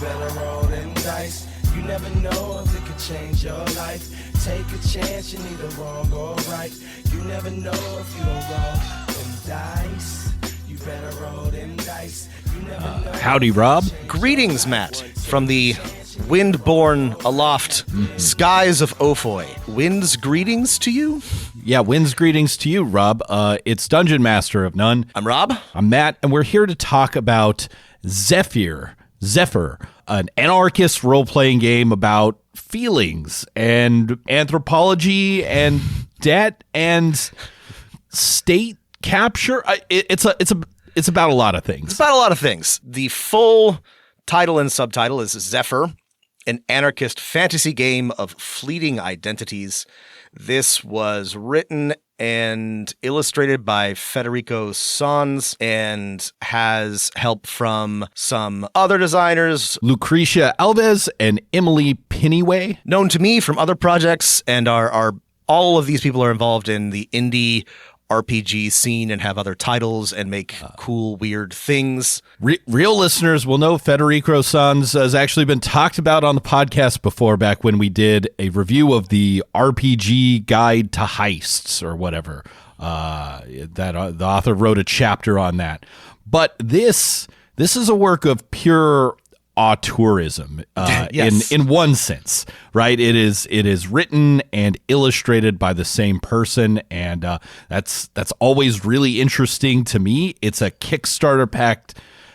better roll them dice. You never know if it could change your life. Take a chance, you're neither wrong or right. You never know if you don't roll them dice. You better roll them dice. You never know. Howdy, Rob. Greetings, Matt, from the wind-borne aloft skies of Ophoi. Wind's greetings to you? Yeah, wind's greetings to you, Rob. It's Dungeon Master of None. I'm Rob. I'm Matt, and we're here to talk about Zephyr, an anarchist role-playing game about feelings and anthropology and debt and state capture. It's about a lot of things. It's about a lot of things. The full title and subtitle is Zephyr, an anarchist fantasy game of fleeting identities. This was written and illustrated by Federico Sans and has help from some other designers. Lucretia Alves and Emily Pennyway. Known to me from other projects, and are all of these people are involved in the indie RPG scene and have other titles and make cool, weird things. Real listeners will know Federico Sans has actually been talked about on the podcast before, back when we did a review of the RPG Guide to Heists or whatever. The author wrote a chapter on that. But this is a work of pure auteurism Yes. in one sense, right? It is written and illustrated by the same person, and that's always really interesting to me. It's a Kickstarter packed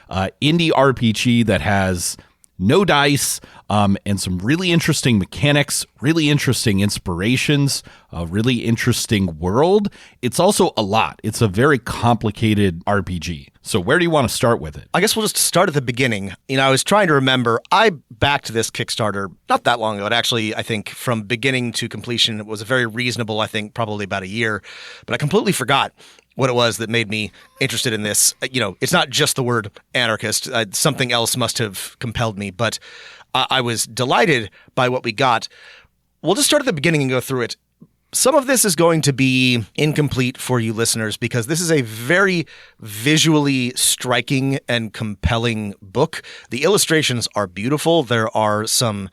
indie RPG that has no dice and some really interesting mechanics, really interesting inspirations, a really interesting world. It's also a lot. It's a very complicated RPG. So where do you want to start with it? I guess we'll just start at the beginning. I was trying to remember. I backed this Kickstarter not that long ago. It actually, I think, from beginning to completion, it was a very reasonable, I think, probably about a year. But I completely forgot what it was that made me interested in this. It's not just the word anarchist. Something else must have compelled me. But I was delighted by what we got. We'll just start at the beginning and go through it. Some of this is going to be incomplete for you listeners because this is a very visually striking and compelling book. The illustrations are beautiful. There are some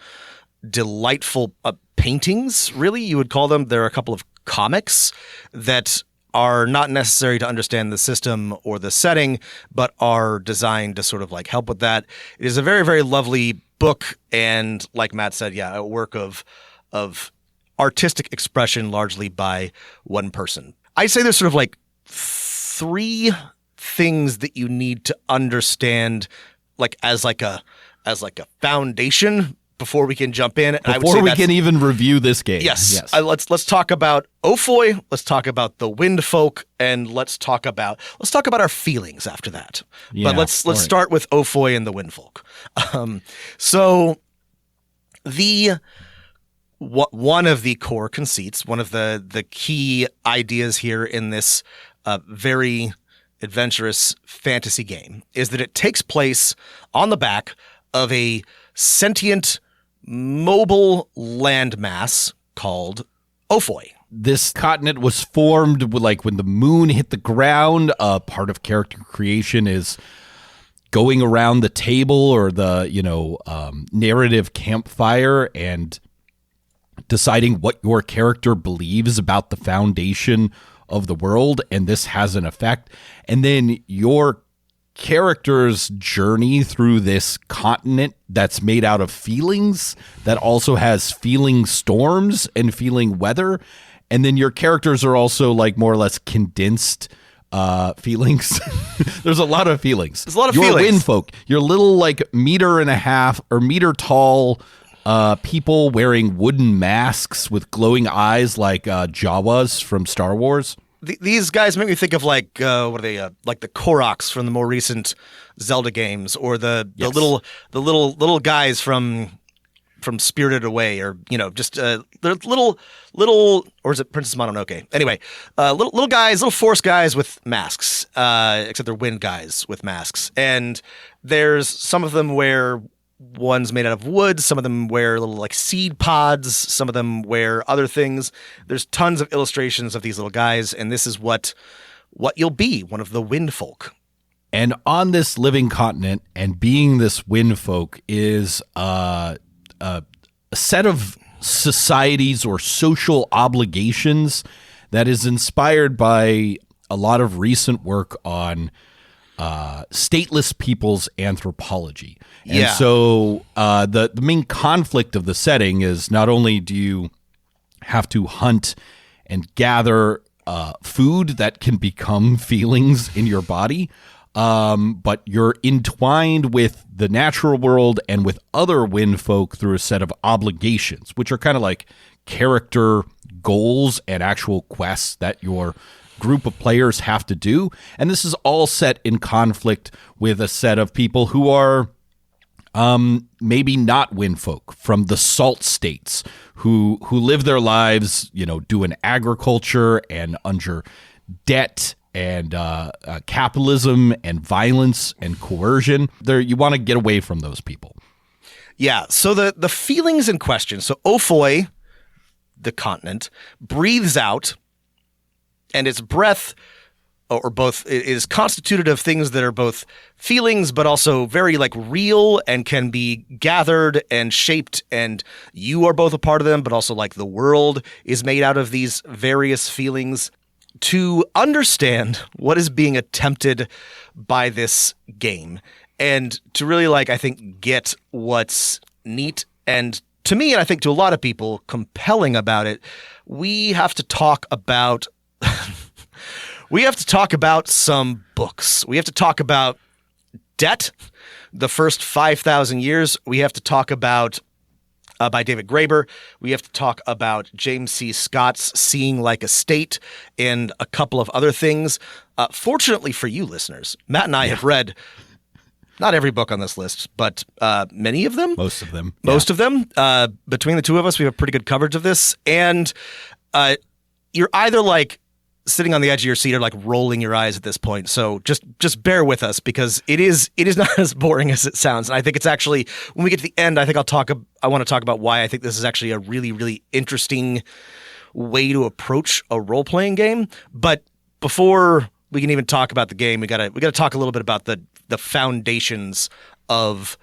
delightful paintings, really, you would call them. There are a couple of comics that are not necessary to understand the system or the setting, but are designed to sort of like help with that. It is a very, very lovely book. And like Matt said, a work of artistic expression largely by one person. I'd say there's sort of like three things that you need to understand, like as a foundation before we can jump in. And before we can even review this game. Yes. Let's talk about Ophoi. Let's talk about the Wind Folk, and let's talk about our feelings after that. Yeah, but let's start with Ophoi and the Wind Folk. One of the core conceits, one of the key ideas here in this very adventurous fantasy game is that it takes place on the back of a sentient mobile landmass called Ophoi. This continent was formed when the moon hit the ground. Part of character creation is going around the table or the narrative campfire and deciding what your character believes about the foundation of the world, and this has an effect. And then your character's journey through this continent that's made out of feelings, that also has feeling storms and feeling weather. And then your characters are also more or less condensed feelings. There's a lot of feelings. There's a lot of your feelings. Wind folk, your little meter and a half or meter tall people wearing wooden masks with glowing eyes like Jawas from Star Wars. These guys make me think of what are they? Like the Koroks from the more recent Zelda games, or the little guys from Spirited Away, or just they're little, or is it Princess Mononoke? Anyway, little guys, little force guys with masks, except they're wind guys with masks, and there's some of them where one's made out of wood, some of them wear little seed pods, some of them wear other things. There's tons of illustrations of these little guys, and this is what you'll be, one of the wind folk. And on this living continent, and being this wind folk is a set of societies or social obligations that is inspired by a lot of recent work on stateless people's anthropology. And so the main conflict of the setting is not only do you have to hunt and gather food that can become feelings in your body, but you're entwined with the natural world and with other wind folk through a set of obligations, which are kind of like character goals and actual quests that your group of players have to do. And this is all set in conflict with a set of people who are maybe not wind folk from the salt states who live their lives, doing agriculture and under debt and capitalism and violence and coercion. You want to get away from those people. Yeah. So the feelings in question. So Ophoi, the continent, breathes out, and its breath, or both, is constituted of things that are both feelings, but also very real and can be gathered and shaped. And you are both a part of them, but also the world is made out of these various feelings. To understand what is being attempted by this game, and to really I think get what's neat and, to me, and I think to a lot of people, compelling about it, we have to talk about some books. We have to talk about Debt, the first 5,000 years. We have to talk about by David Graeber. We have to talk about James C. Scott's Seeing Like a State and a couple of other things. Fortunately for you listeners, Matt and I have read not every book on this list, but many of them. Most of them. Most of them. Between the two of us, we have pretty good coverage of this. And you're either sitting on the edge of your seat or rolling your eyes at this point. So just bear with us, because it is not as boring as it sounds. And I think it's actually, when we get to the end, I think I want to talk about why I think this is actually a really, really interesting way to approach a role-playing game. But before we can even talk about the game, we gotta talk a little bit about the foundations of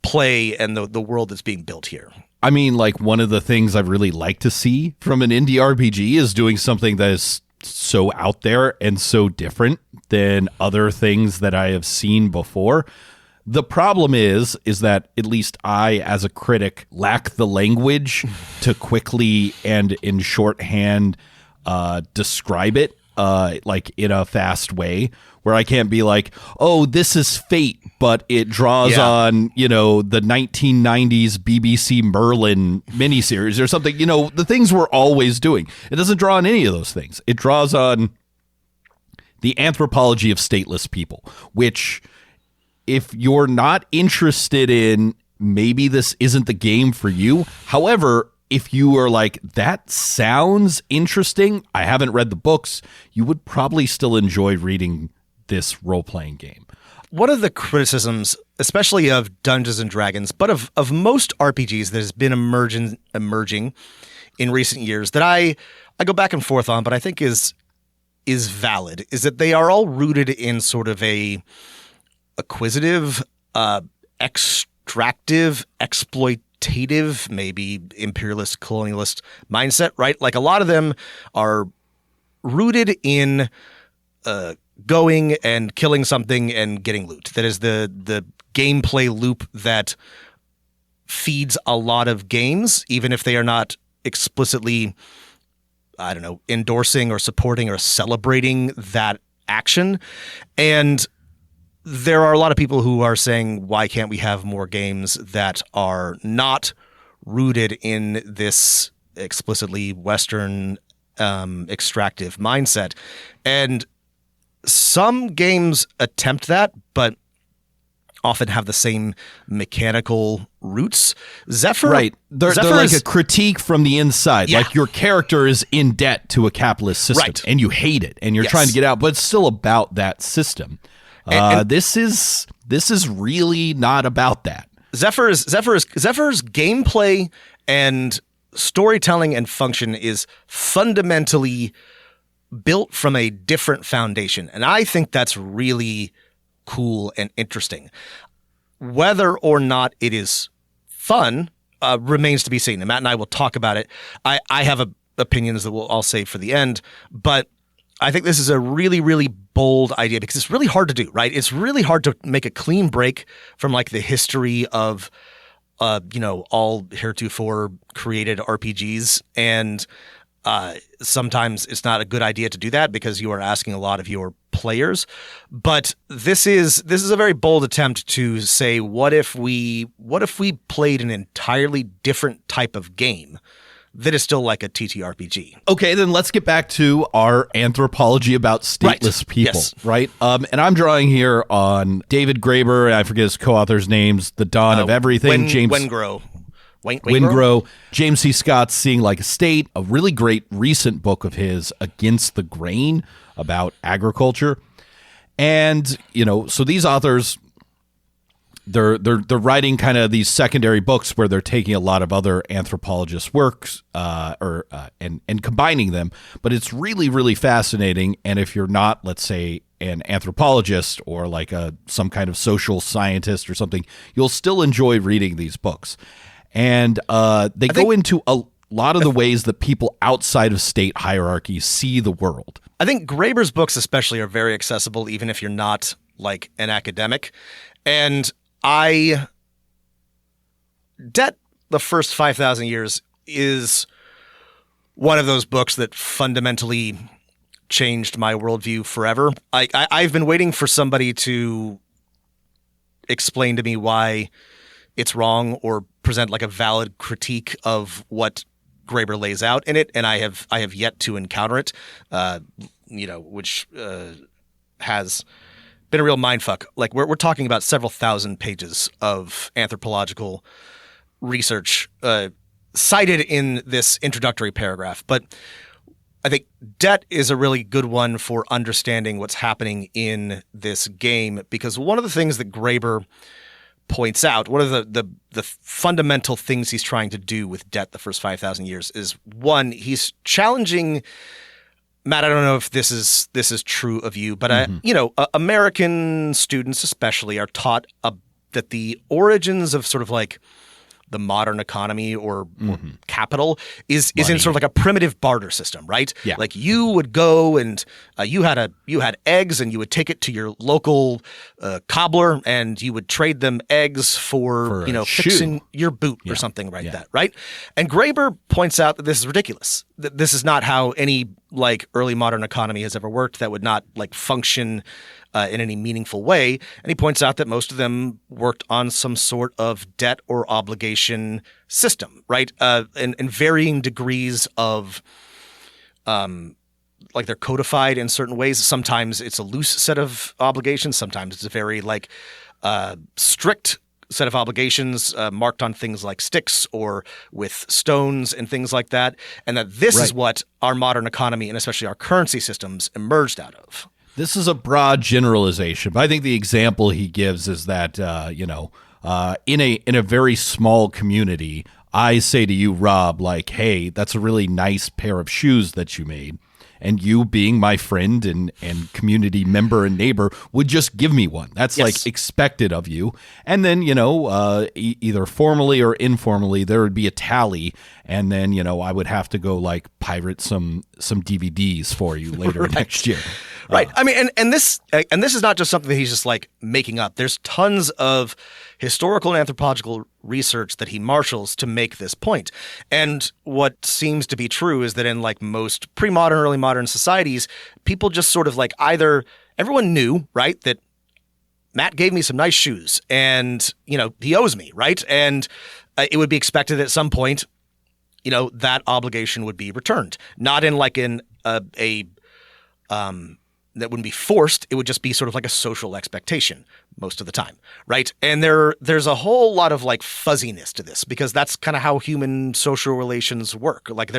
play and the world that's being built here. I mean, one of the things I'd really like to see from an indie RPG is doing something that is so out there and so different than other things that I have seen before. The problem is that at least I, as a critic, lack the language to quickly and in shorthand describe it in a fast way, where I can't be oh, this is Fate, but it draws on, the 1990s BBC Merlin miniseries or something, the things we're always doing. It doesn't draw on any of those things. It draws on the anthropology of stateless people, which, if you're not interested in, maybe this isn't the game for you. However, if you are that sounds interesting, I haven't read the books, you would probably still enjoy reading this role-playing game. One of the criticisms, especially of Dungeons and Dragons, but of most RPGs that has been emerging in recent years, that I go back and forth on, but I think is valid, is that they are all rooted in sort of a acquisitive, extractive, exploitative, maybe imperialist, colonialist mindset, right? A lot of them are rooted in going and killing something and getting loot. That is the gameplay loop that feeds a lot of games, even if they are not explicitly, endorsing or supporting or celebrating that action. And there are a lot of people who are saying, why can't we have more games that are not rooted in this explicitly Western extractive mindset? And some games attempt that, but often have the same mechanical roots. Zephyr, right? They're a critique from the inside. Yeah. Your character is in debt to a capitalist system, right, and you hate it, and you're trying to get out, but it's still about that system. And this is really not about that. Zephyr's gameplay and storytelling and function is fundamentally built from a different foundation. And I think that's really cool and interesting. Whether or not it is fun remains to be seen. And Matt and I will talk about it. I have opinions that I'll save for the end, but I think this is a really, really bold idea because it's really hard to do, right? It's really hard to make a clean break from like the history of, all heretofore created RPGs. And sometimes it's not a good idea to do that because you are asking a lot of your players. But this is a very bold attempt to say, what if we played an entirely different type of game that is still like a TTRPG? Okay, then let's get back to our anthropology about stateless people, Yes. right? And I'm drawing here on David Graeber, I forget his co-authors' names, The Dawn of Everything, James Wingrove, James C. Scott's Seeing Like a State, a really great recent book of his, Against the Grain, about agriculture. And, so these authors, they're writing kind of these secondary books where they're taking a lot of other anthropologists' works and combining them. But it's really, really fascinating. And if you're not, let's say, an anthropologist or like some kind of social scientist or something, you'll still enjoy reading these books. And they go into a lot of the ways that people outside of state hierarchies see the world. I think Graeber's books especially are very accessible, even if you're not like an academic. And Debt, the first 5,000 years, is one of those books that fundamentally changed my worldview forever. I've been waiting for somebody to explain to me why it's wrong or present like a valid critique of what Graeber lays out in it, and I have yet to encounter it, which has been a real mindfuck. Like we're talking about several thousand pages of anthropological research cited in this introductory paragraph. But I think Debt is a really good one for understanding what's happening in this game, because one of the things that Graeber points out, one of the fundamental things he's trying to do with Debt the first 5,000 years is, one, he's challenging. Matt, I don't know if this is true of you, but American students especially are taught that the origins of sort of like the modern economy or capital is in sort of like a primitive barter system, right? Yeah. Like you would go and you had eggs and you would take it to your local cobbler and you would trade them eggs for fixing your boot or something like that, right? And Graeber points out that this is ridiculous. That this is not how any like early modern economy has ever worked. That would not like function in any meaningful way. And he points out that most of them worked on some sort of debt or obligation system, right? And varying degrees of, like they're codified in certain ways. Sometimes it's a loose set of obligations. Sometimes it's a very like strict set of obligations marked on things like sticks or with stones and things like that. And that this is what our modern economy and especially our currency systems emerged out of. This is a broad generalization, but I think the example he gives is that, in a very small community, I say to you, Rob, like, hey, that's a really nice pair of shoes that you made. And you, being my friend and community member and neighbor, would just give me one. That's like expected of you. And then, either formally or informally, there would be a tally. And then, I would have to go like pirate some DVDs for you later next year. Right. I mean, and this is not just something that he's just like making up. There's tons of historical and anthropological research that he marshals to make this point. And what seems to be true is that in like most pre-modern, early modern societies, people just sort of like either everyone knew, right, that Matt gave me some nice shoes and, he owes me, right? And it would be expected at some point, that obligation would be returned. Not in like that wouldn't be forced. It would just be sort of like a social expectation most of the time, right? And there's a whole lot of like fuzziness to this because that's kind of how human social relations work. Like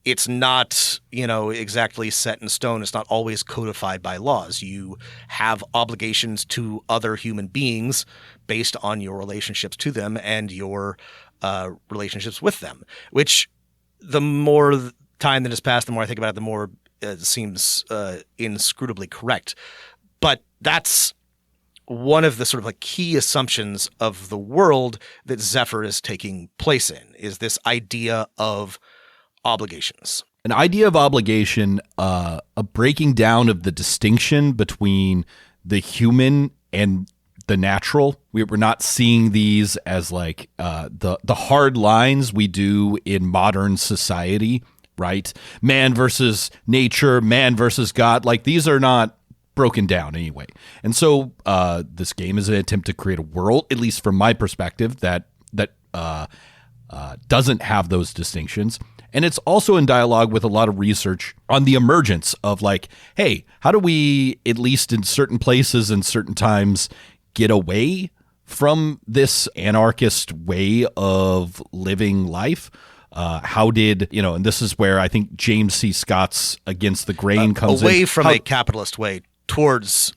it's not, exactly set in stone. It's not always codified by laws. You have obligations to other human beings based on your relationships to them and your relationships with them, which the more time that has passed, the more I think about it, the more it seems inscrutably correct. But that's one of the sort of like key assumptions of the world that Zephyr is taking place in, is this idea of obligations. An idea of obligation, a breaking down of the distinction between the human and the natural. We're not seeing these as like the hard lines we do in modern society, right? Man versus nature, man versus God. Like, these are not broken down anyway. And so this game is an attempt to create a world, at least from my perspective, that doesn't have those distinctions. And it's also in dialogue with a lot of research on the emergence of like, hey, how do we, at least in certain places and certain times, get away from this anarchist way of living life? How did, and this is where I think James C. Scott's Against the Grain comes away in. from a capitalist way towards,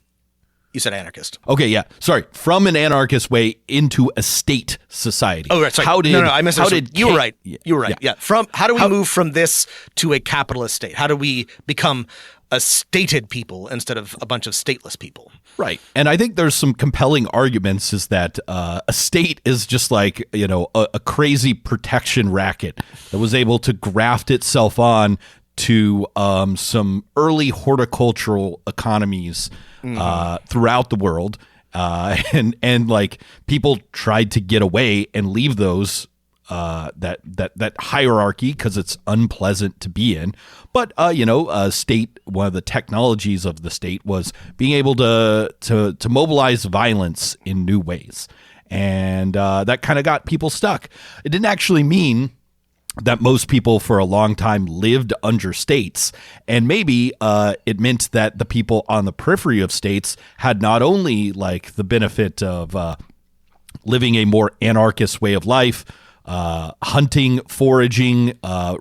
you said anarchist. Okay, yeah. Sorry. From an anarchist way into a state society. Oh, right. Sorry. I misunderstood. You were right. You were right. Yeah. How do we move from this to a capitalist state? How do we become a stated people instead of a bunch of stateless people? Right. And I think there's some compelling arguments is that a state is just like, a crazy protection racket that was able to graft itself on to some early horticultural economies throughout the world. And like people tried to get away and leave those that hierarchy because it's unpleasant to be in. But state, one of the technologies of the state was being able to mobilize violence in new ways, and that kind of got people stuck. It didn't actually mean that most people for a long time lived under states, and maybe it meant that the people on the periphery of states had not only like the benefit of living a more anarchist way of life, hunting, foraging,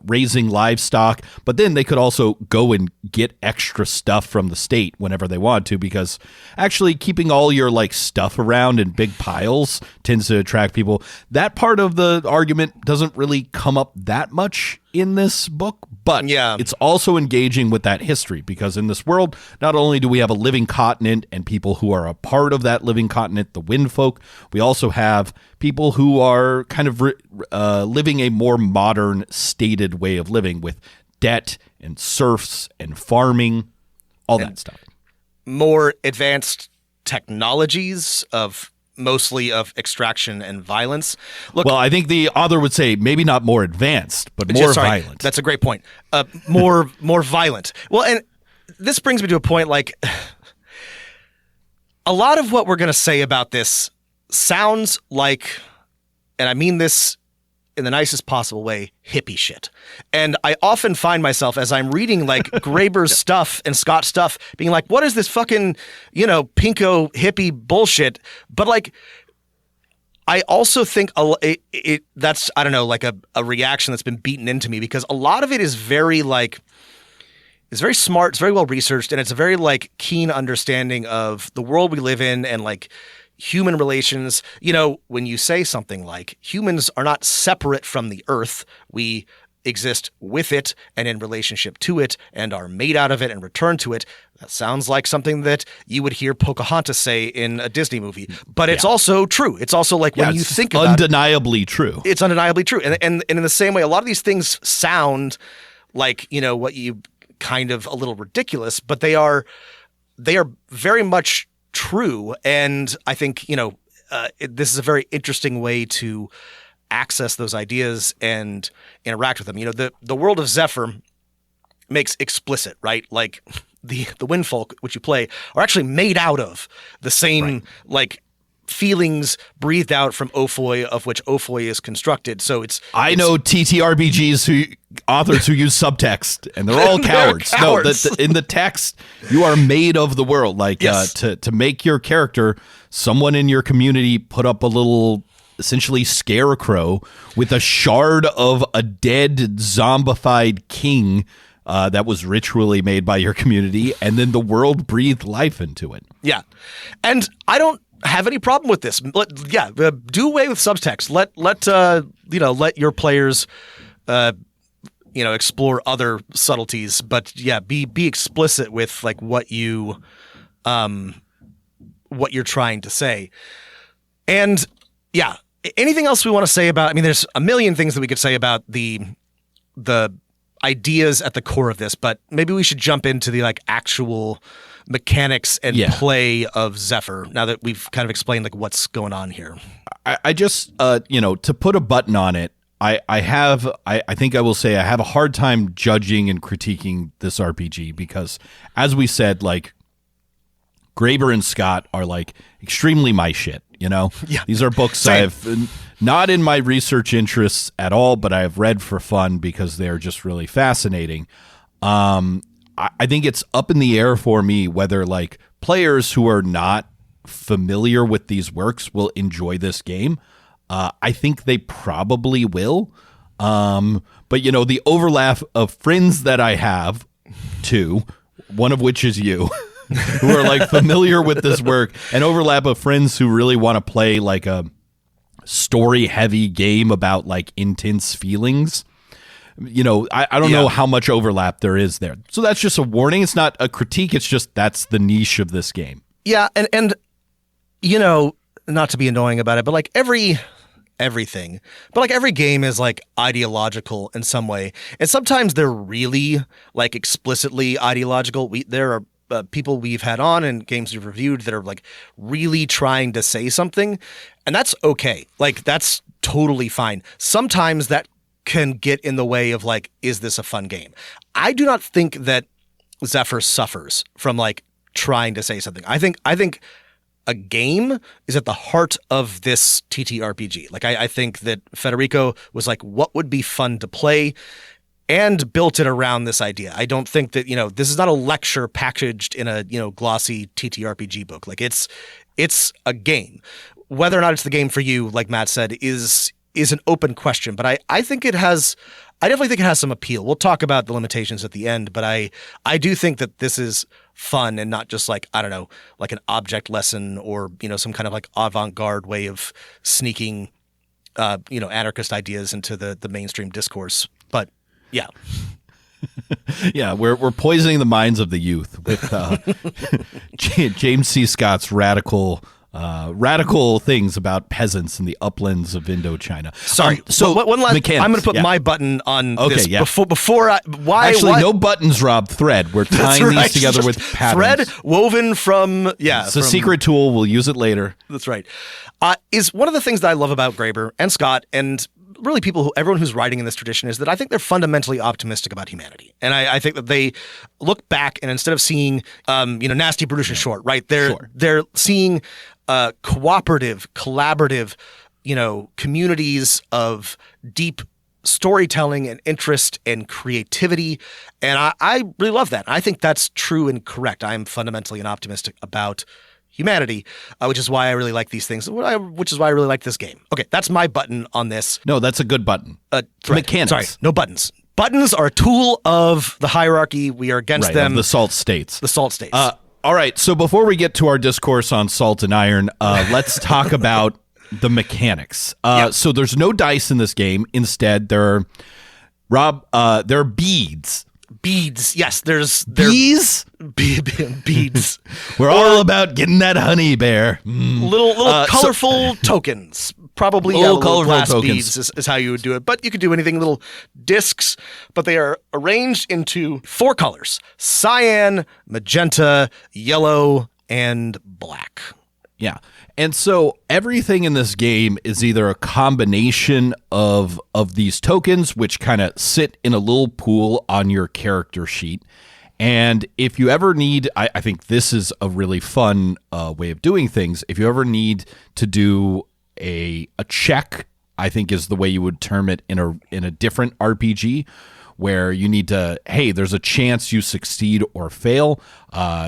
raising livestock, but then they could also go and get extra stuff from the state whenever they wanted to, because actually keeping all your like stuff around in big piles tends to attract people. That part of the argument doesn't really come up that much in this book, but it's also engaging with that history, because in this world, not only do we have a living continent and people who are a part of that living continent, the wind folk, we also have people who are kind of living a more modern, stated way of living with debt and serfs and farming, all that stuff. More advanced technologies of mostly of extraction and violence. Look, well, I think the author would say maybe not more advanced, but more violent. That's a great point. More violent. Well, and this brings me to a point, like, a lot of what we're going to say about this sounds like, and I mean this in the nicest possible way, hippie shit. And I often find myself, as I'm reading like Graeber's stuff and Scott's stuff, being like, what is this fucking, pinko hippie bullshit? But like, I also think that's, I don't know, like a reaction that's been beaten into me, because a lot of it is very like, it's very smart, it's very well researched, and it's a very like keen understanding of the world we live in and like human relations. When you say something like humans are not separate from the earth, we exist with it and in relationship to it and are made out of it and return to it. That sounds like something that you would hear Pocahontas say in a Disney movie, but it's also true. It's also like when you think about undeniably true. It's undeniably true. And in the same way, a lot of these things sound like, what you kind of a little ridiculous, but they are very much true. And I think, this is a very interesting way to access those ideas and interact with them. The world of Zephyr makes explicit, right? Like the Windfolk, which you play, are actually made out of the same like feelings breathed out from Ophoi, of which Ophoi is constructed. So I know TTRPGs authors who use subtext, and they're all cowards. No, in the text, you are made of the world. Like to make your character, someone in your community put up a little, essentially scarecrow with a shard of a dead zombified king that was ritually made by your community, and then the world breathed life into it. Yeah, and I don't have any problem with this. Do away with subtext. Let your players explore other subtleties, but be explicit with like what you what you're trying to say. And yeah, anything else we want to say about, I mean, there's a million things that we could say about the ideas at the core of this, but maybe we should jump into the like actual mechanics and play of Zephyr now that we've kind of explained like what's going on here. I just, to put a button on it, I think I will say I have a hard time judging and critiquing this RPG because, as we said, like, Graeber and Scott are like extremely my shit, Yeah. These are books I've not in my research interests at all, but I have read for fun because they're just really fascinating. I think it's up in the air for me whether like players who are not familiar with these works will enjoy this game. I think they probably will. But the overlap of friends that I have, two, one of which is you, who are like familiar with this work, and overlap of friends who really want to play like a story heavy game about like intense feelings. I don't know how much overlap there is there. So that's just a warning. It's not a critique. It's just that's the niche of this game. Yeah. And not to be annoying about it, but like everything, but like every game is like ideological in some way. And sometimes they're really like explicitly ideological. There are people we've had on and games we've reviewed that are like really trying to say something, and that's okay. Like that's totally fine. Sometimes that can get in the way of like, is this a fun game? I do not think that Zephyr suffers from like trying to say something. I think a game is at the heart of this TTRPG. Like I think that Federico was like, what would be fun to play, and built it around this idea. I don't think that, this is not a lecture packaged in a, glossy TTRPG book. Like it's a game. Whether or not it's the game for you, like Matt said, is an open question, but I definitely think it has some appeal. We'll talk about the limitations at the end, but I do think that this is fun and not just like, I don't know, like an object lesson or, some kind of like avant-garde way of sneaking, anarchist ideas into the mainstream discourse. But yeah. Yeah, we're poisoning the minds of the youth with James C. Scott's radical things about peasants in the uplands of Indochina. Sorry. So one last. mechanics, I'm going to put my button on this before I. Why? Actually, why? No buttons, Rob. Thread. We're tying these together with patterns. Thread woven from. Yeah, it's a secret tool. We'll use it later. That's right. Is one of the things that I love about Graeber and Scott and really everyone who's writing in this tradition is that I think they're fundamentally optimistic about humanity. And I think that they look back and instead of seeing, nasty, brutish, and short, right? They're seeing cooperative, collaborative, communities of deep storytelling and interest and creativity. And I really love that. I think that's true and correct. I am fundamentally an optimistic about humanity, which is why I really like these things, which is why I really like this game. Okay, that's my button on this. No, that's a good button. Mechanics. Sorry, no buttons. Buttons are a tool of the hierarchy. We are against them. Of the salt states. The salt states. All right, so before we get to our discourse on salt and iron, let's talk about the mechanics. So there's no dice in this game. Instead, there are beads. Beads, yes. There's bees. Beads. We're all about getting that honey, Bear. Little colorful tokens. Probably little colorful glass tokens beads is how you would do it. But you could do anything, little discs. But they are arranged into 4 colors: cyan, magenta, yellow, and black. Yeah. And so everything in this game is either a combination of these tokens, which kind of sit in a little pool on your character sheet. And if you ever need, I think this is a really fun way of doing things. If you ever need to do a check, I think is the way you would term it in a different RPG, where you need to, hey, there's a chance you succeed or fail.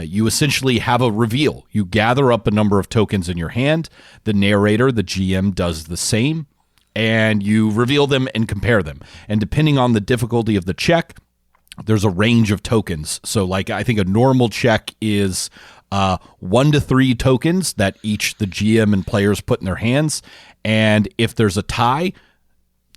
You essentially have a reveal. You gather up a number of tokens in your hand. The narrator, the GM, does the same, and you reveal them and compare them. And depending on the difficulty of the check, there's a range of tokens. So like I think a normal check is 1 to 3 tokens that each the GM and players put in their hands. And if there's a tie,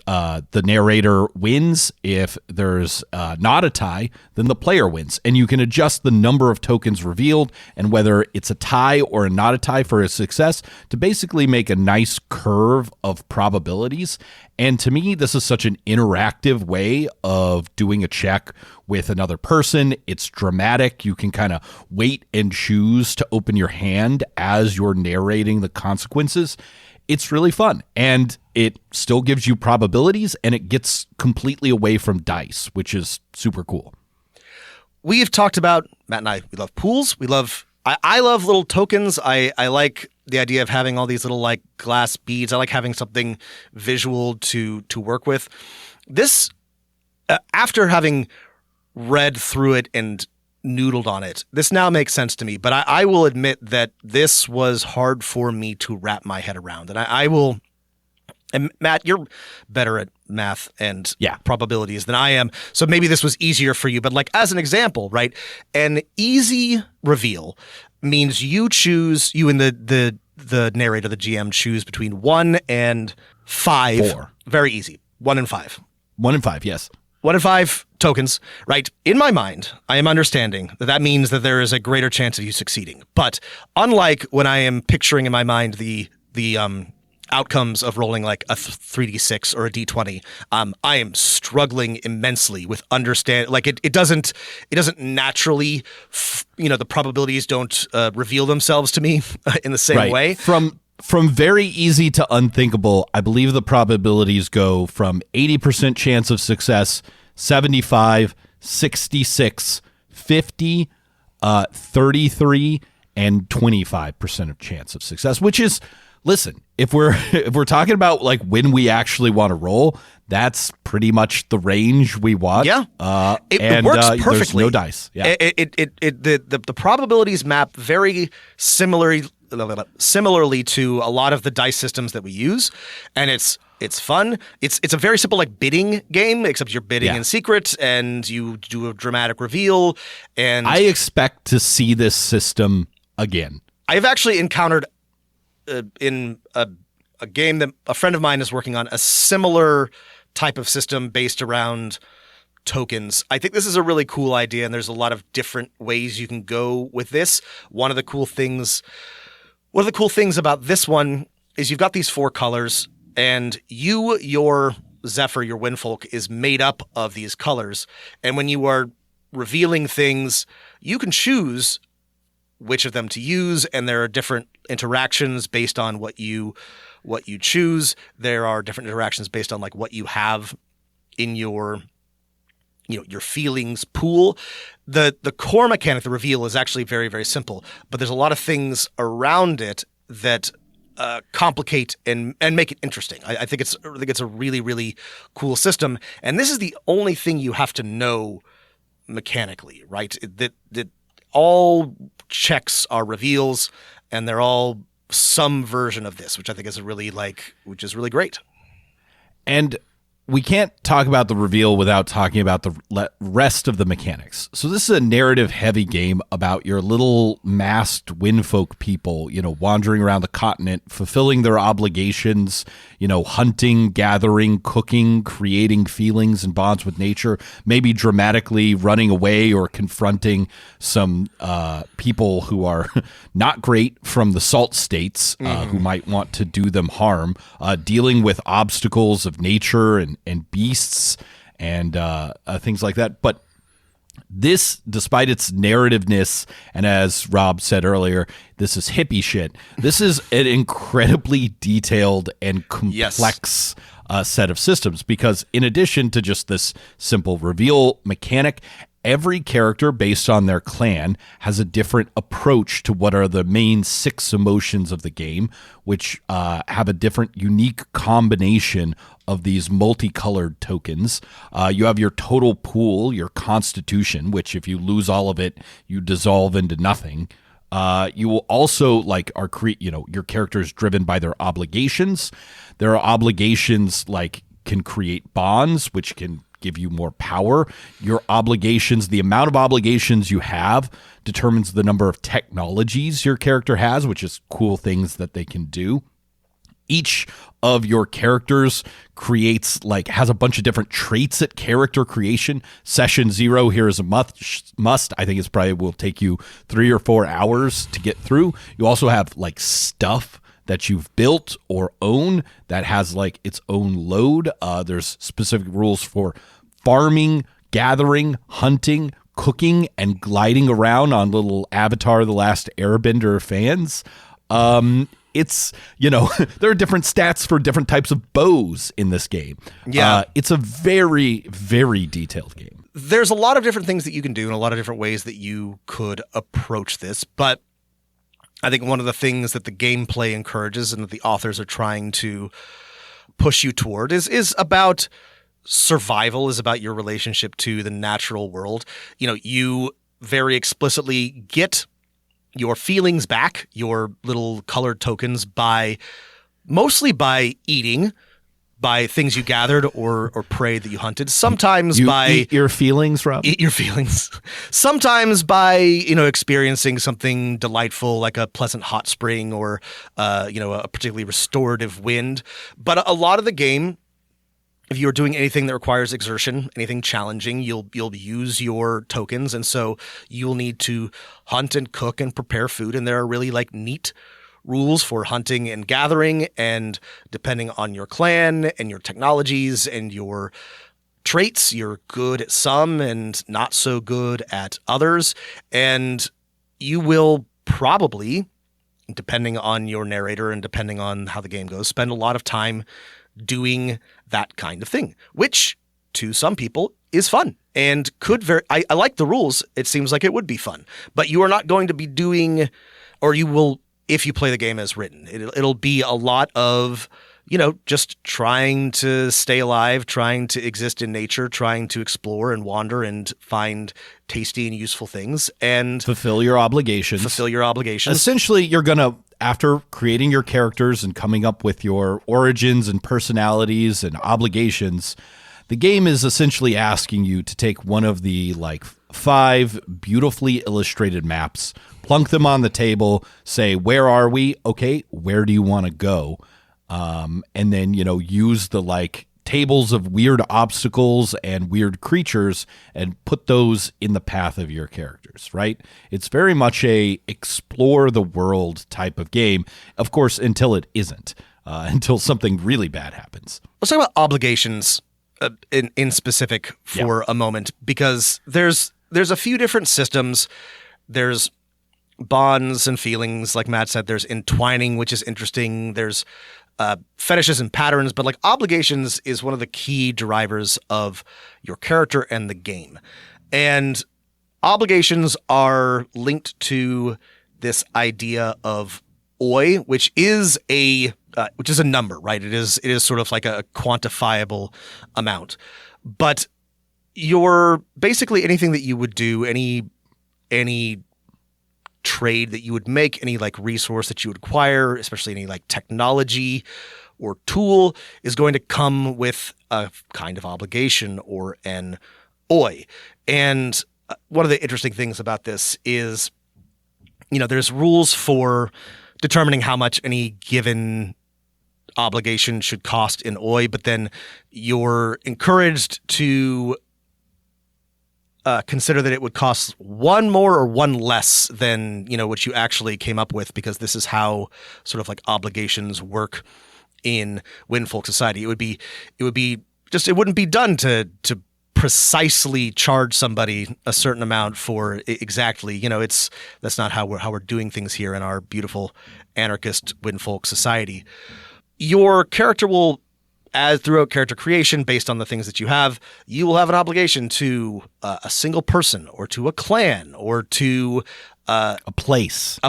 the narrator wins. If there's not a tie, then the player wins. And you can adjust the number of tokens revealed and whether it's a tie or not a tie for a success to basically make a nice curve of probabilities. And to me, this is such an interactive way of doing a check with another person. It's dramatic. You can kind of wait and choose to open your hand as you're narrating the consequences. It's really fun, and it still gives you probabilities, and it gets completely away from dice, which is super cool. We've talked about, Matt and I, we love pools. I love little tokens. I like the idea of having all these little like glass beads. I like having something visual to work with. This, after having read through it and noodled on it, this now makes sense to me, but I will admit that this was hard for me to wrap my head around. And Matt, you're better at math and probabilities than I am, so maybe this was easier for you. But like as an example, right, an easy reveal means you and the narrator, the GM, choose between 1 and 5. 4. Very easy. 1 and 5. 1 and 5, yes. 1 and 5 tokens, right? In my mind, I am understanding that means that there is a greater chance of you succeeding. But unlike when I am picturing in my mind the outcomes of rolling like a 3d6 or a d20, I am struggling immensely with understand. Like it doesn't naturally, the probabilities don't reveal themselves to me in the same way. From very easy to unthinkable, I believe the probabilities go from 80% chance of success, 75, 66, 50, 33, and 25% of chance of success, which is, listen, if we're talking about like when we actually want to roll, that's pretty much the range we want. Yeah. It works perfectly. There's no dice. Yeah. The probabilities map very similarly to a lot of the dice systems that we use, and it's fun. It's a very simple like bidding game, except you're bidding in secret and you do a dramatic reveal. And I expect to see this system again. I've actually encountered in a game that a friend of mine is working on, a similar type of system based around tokens. I think this is a really cool idea, and there's a lot of different ways you can go with this. One of the cool things about this one is you've got these 4 colors, and your Zephyr, your Windfolk, is made up of these colors. And when you are revealing things, you can choose which of them to use, and there are different interactions based on what you choose. There are different interactions based on like what you have in your your feelings pool. The core mechanic, the reveal, is actually very, very simple, but there's a lot of things around it that complicate and make it interesting. I think it's a really, really cool system, and this is the only thing you have to know mechanically, right? That all checks are reveals, and they're all some version of this, which I think is really great. And we can't talk about the reveal without talking about the rest of the mechanics. So this is a narrative-heavy game about your little masked windfolk people, wandering around the continent, fulfilling their obligations, hunting, gathering, cooking, creating feelings and bonds with nature, maybe dramatically running away or confronting some people who are not great from the salt states who might want to do them harm, dealing with obstacles of nature and beasts and things like that. But this, despite its narrativeness, and as Rob said earlier, this is hippie shit. This is an incredibly detailed and complex set of systems, because in addition to just this simple reveal mechanic, every character based on their clan has a different approach to what are the main 6 emotions of the game, which have a different unique combination of these multicolored tokens. You have your total pool, your constitution, which if you lose all of it, you dissolve into nothing. You will also your character is driven by their obligations. There are obligations like can create bonds, which can give you more power. Your obligations, the amount of obligations you have determines the number of technologies your character has, which is cool things that they can do. Each of your characters has a bunch of different traits at character creation. Session 0 here is a must. I think it's probably will take you 3 or 4 hours to get through. You also have like stuff that you've built or own that has like its own load. There's specific rules for farming, gathering, hunting, cooking, and gliding around on little Avatar The Last Airbender fans. It's, there are different stats for different types of bows in this game. Yeah. It's a very, very detailed game. There's a lot of different things that you can do and a lot of different ways that you could approach this. But I think one of the things that the gameplay encourages and that the authors are trying to push you toward is about survival, is about your relationship to the natural world. You very explicitly get your feelings back, your little colored tokens, mostly by eating, by things you gathered or prey that you hunted. Sometimes eat your feelings, Rob. Eat your feelings. Sometimes by experiencing something delightful like a pleasant hot spring or a particularly restorative wind. But a lot of the game, if you're doing anything that requires exertion, anything challenging, you'll use your tokens, and so you'll need to hunt and cook and prepare food. And there are really like neat rules for hunting and gathering, and depending on your clan and your technologies and your traits, you're good at some and not so good at others. And you will probably, depending on your narrator and depending on how the game goes, spend a lot of time doing that kind of thing, which to some people is fun and I like the rules. It seems like it would be fun, but you are not going to be doing, or you will, if you play the game as written, it'll be a lot of, just trying to stay alive, trying to exist in nature, trying to explore and wander and find tasty and useful things and fulfill your obligations. Essentially, you're going to, after creating your characters and coming up with your origins and personalities and obligations, the game is essentially asking you to take one of the 5 beautifully illustrated maps, plunk them on the table, say, where are we? Okay, where do you want to go? And then, use the tables of weird obstacles and weird creatures and put those in the path of your characters, right? It's very much a explore the world type of game, of course, until it isn't, until something really bad happens. Let's talk about obligations in specific for a moment, because there's a few different systems. There's bonds and feelings, like Matt said. There's entwining, which is interesting. There's fetishes and patterns, but obligations is one of the key drivers of your character and the game. And obligations are linked to this idea of Ophoi, which is a number, right? It is sort of like a quantifiable amount. But you're basically anything that you would do, any trade that you would make, any resource that you would acquire, especially any technology or tool, is going to come with a kind of obligation or an Ophoi. And one of the interesting things about this is, there's rules for determining how much any given obligation should cost in Ophoi, but then you're encouraged to consider that it would cost 1 more or 1 less than what you actually came up with, because this is how sort of obligations work in Windfolk society. It wouldn't be done to precisely charge somebody a certain amount for exactly. That's not how we're doing things here in our beautiful anarchist Windfolk society. Your character will, as throughout character creation, based on the things that you will have an obligation to a single person or to a clan or to a place,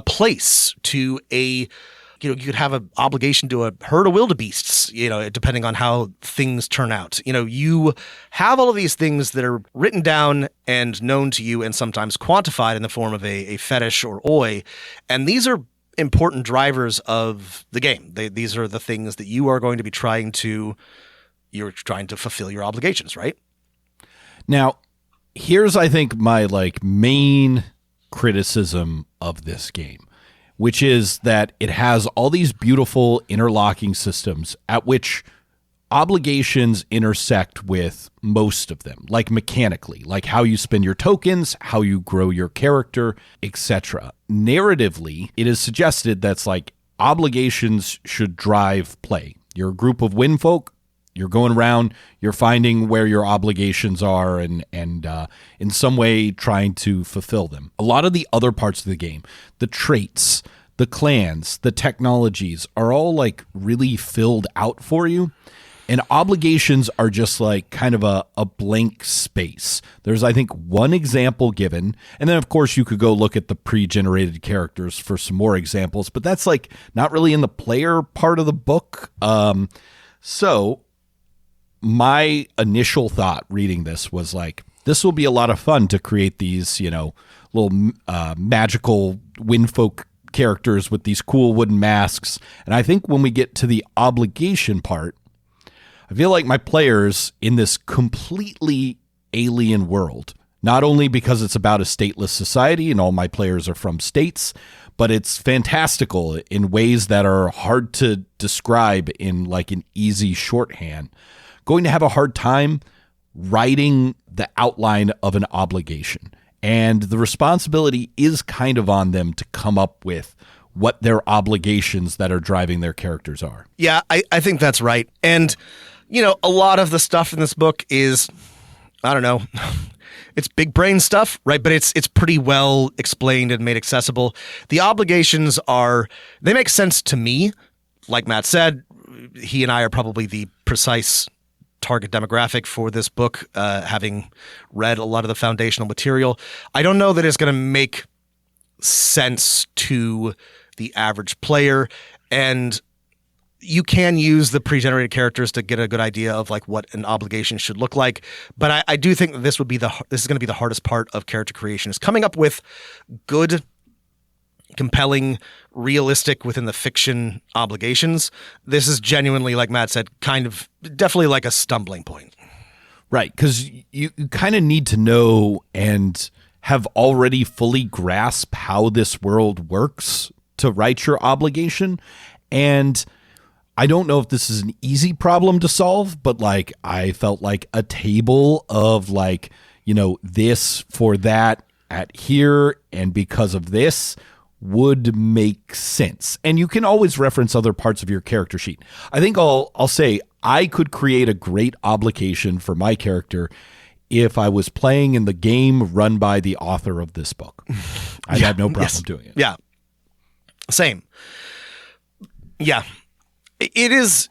to a, you could have an obligation to a herd of wildebeests, depending on how things turn out. You have all of these things that are written down and known to you and sometimes quantified in the form of a fetish or Ophoi. And these are important drivers of the game. These are the things that you are going to be trying to fulfill your obligations, right? Now, here's, I think, my main criticism of this game. which is that it has all these beautiful interlocking systems at which obligations intersect with most of them, like mechanically, like how you spend your tokens, how you grow your character, etc. Narratively, it is suggested that's like obligations should drive play. You're a group of winfolk, you're going around, you're finding where your obligations are and in some way trying to fulfill them. A lot of the other parts of the game, the traits, the clans, the technologies are all like really filled out for you. And obligations are just like kind of a blank space. There's, I think, one example given. And then, of course, you could go look at the pre-generated characters for some more examples. But that's like not really in the player part of the book. So my initial thought reading this was like, this will be a lot of fun to create these, little magical winfolk characters with these cool wooden masks. And I think when we get to the obligation part, I feel like my players in this completely alien world, not only because it's about a stateless society and all my players are from states, but it's fantastical in ways that are hard to describe in like an easy shorthand, going to have a hard time writing the outline of an obligation. And the responsibility is kind of on them to come up with what their obligations that are driving their characters are. Yeah, I think that's right. And a lot of the stuff in this book is, I don't know, it's big brain stuff, right? But it's pretty well explained and made accessible. The obligations they make sense to me. Like Matt said, he and I are probably the precise target demographic for this book, having read a lot of the foundational material. I don't know that it's going to make sense to the average player, and you can use the pre-generated characters to get a good idea of like what an obligation should look like. But I do think that this is going to be the hardest part of character creation, is coming up with good, compelling, realistic within the fiction obligations. This is genuinely, like Matt said, kind of definitely like a stumbling point. Right, because you kind of need to know and have already fully grasped how this world works to write your obligation. And I don't know if this is an easy problem to solve, but like I felt like a table of like, this for that at here and because of this would make sense. And you can always reference other parts of your character sheet. I think I'll say I could create a great obligation for my character if I was playing in the game run by the author of this book. I'd have no problem doing it. Yeah. Same. Yeah. It is,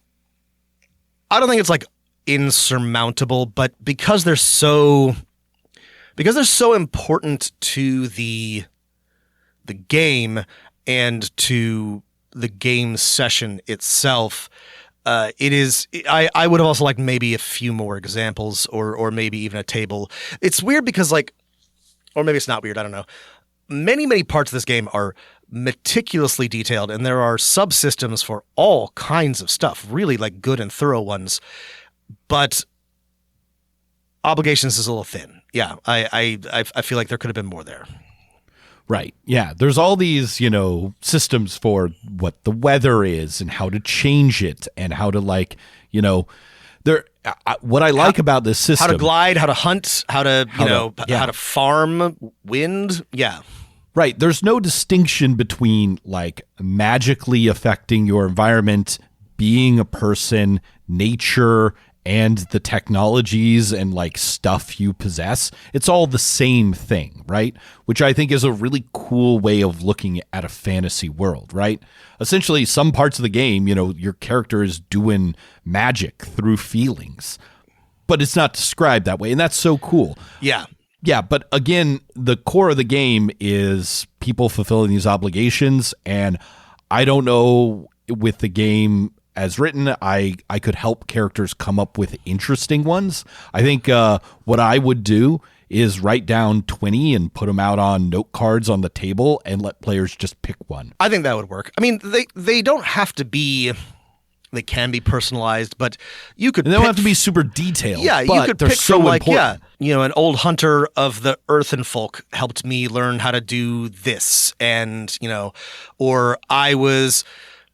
I don't think it's like insurmountable, but because they're so important to the game and to the game session itself, it is, I would have also liked maybe a few more examples or maybe even a table. It's weird because or maybe it's not weird, I don't know. Many parts of this game are meticulously detailed, and there are subsystems for all kinds of stuff, really like good and thorough ones. But obligations is a little thin. Yeah, I feel like there could have been more there. Right. Yeah. There's all these, systems for what the weather is and how to change it and how to what I like about this system. How to glide, how to hunt, how to farm, wind. Yeah. Right. There's no distinction between like magically affecting your environment, being a person, nature, and the technologies and like stuff you possess. It's all the same thing, right? Which I think is a really cool way of looking at a fantasy world, right? Essentially, some parts of the game, your character is doing magic through feelings, but it's not described that way. And that's so cool. Yeah. Yeah, but again, the core of the game is people fulfilling these obligations, and I don't know with the game as written, I could help characters come up with interesting ones. I think what I would do is write down 20 and put them out on note cards on the table and let players just pick one. I think that would work. I mean, they don't have to be They can be personalized, but you could And they don't pick have to be super detailed. Yeah, you but could they're pick so from like, important. an old hunter of the earthen folk helped me learn how to do this. And, or I was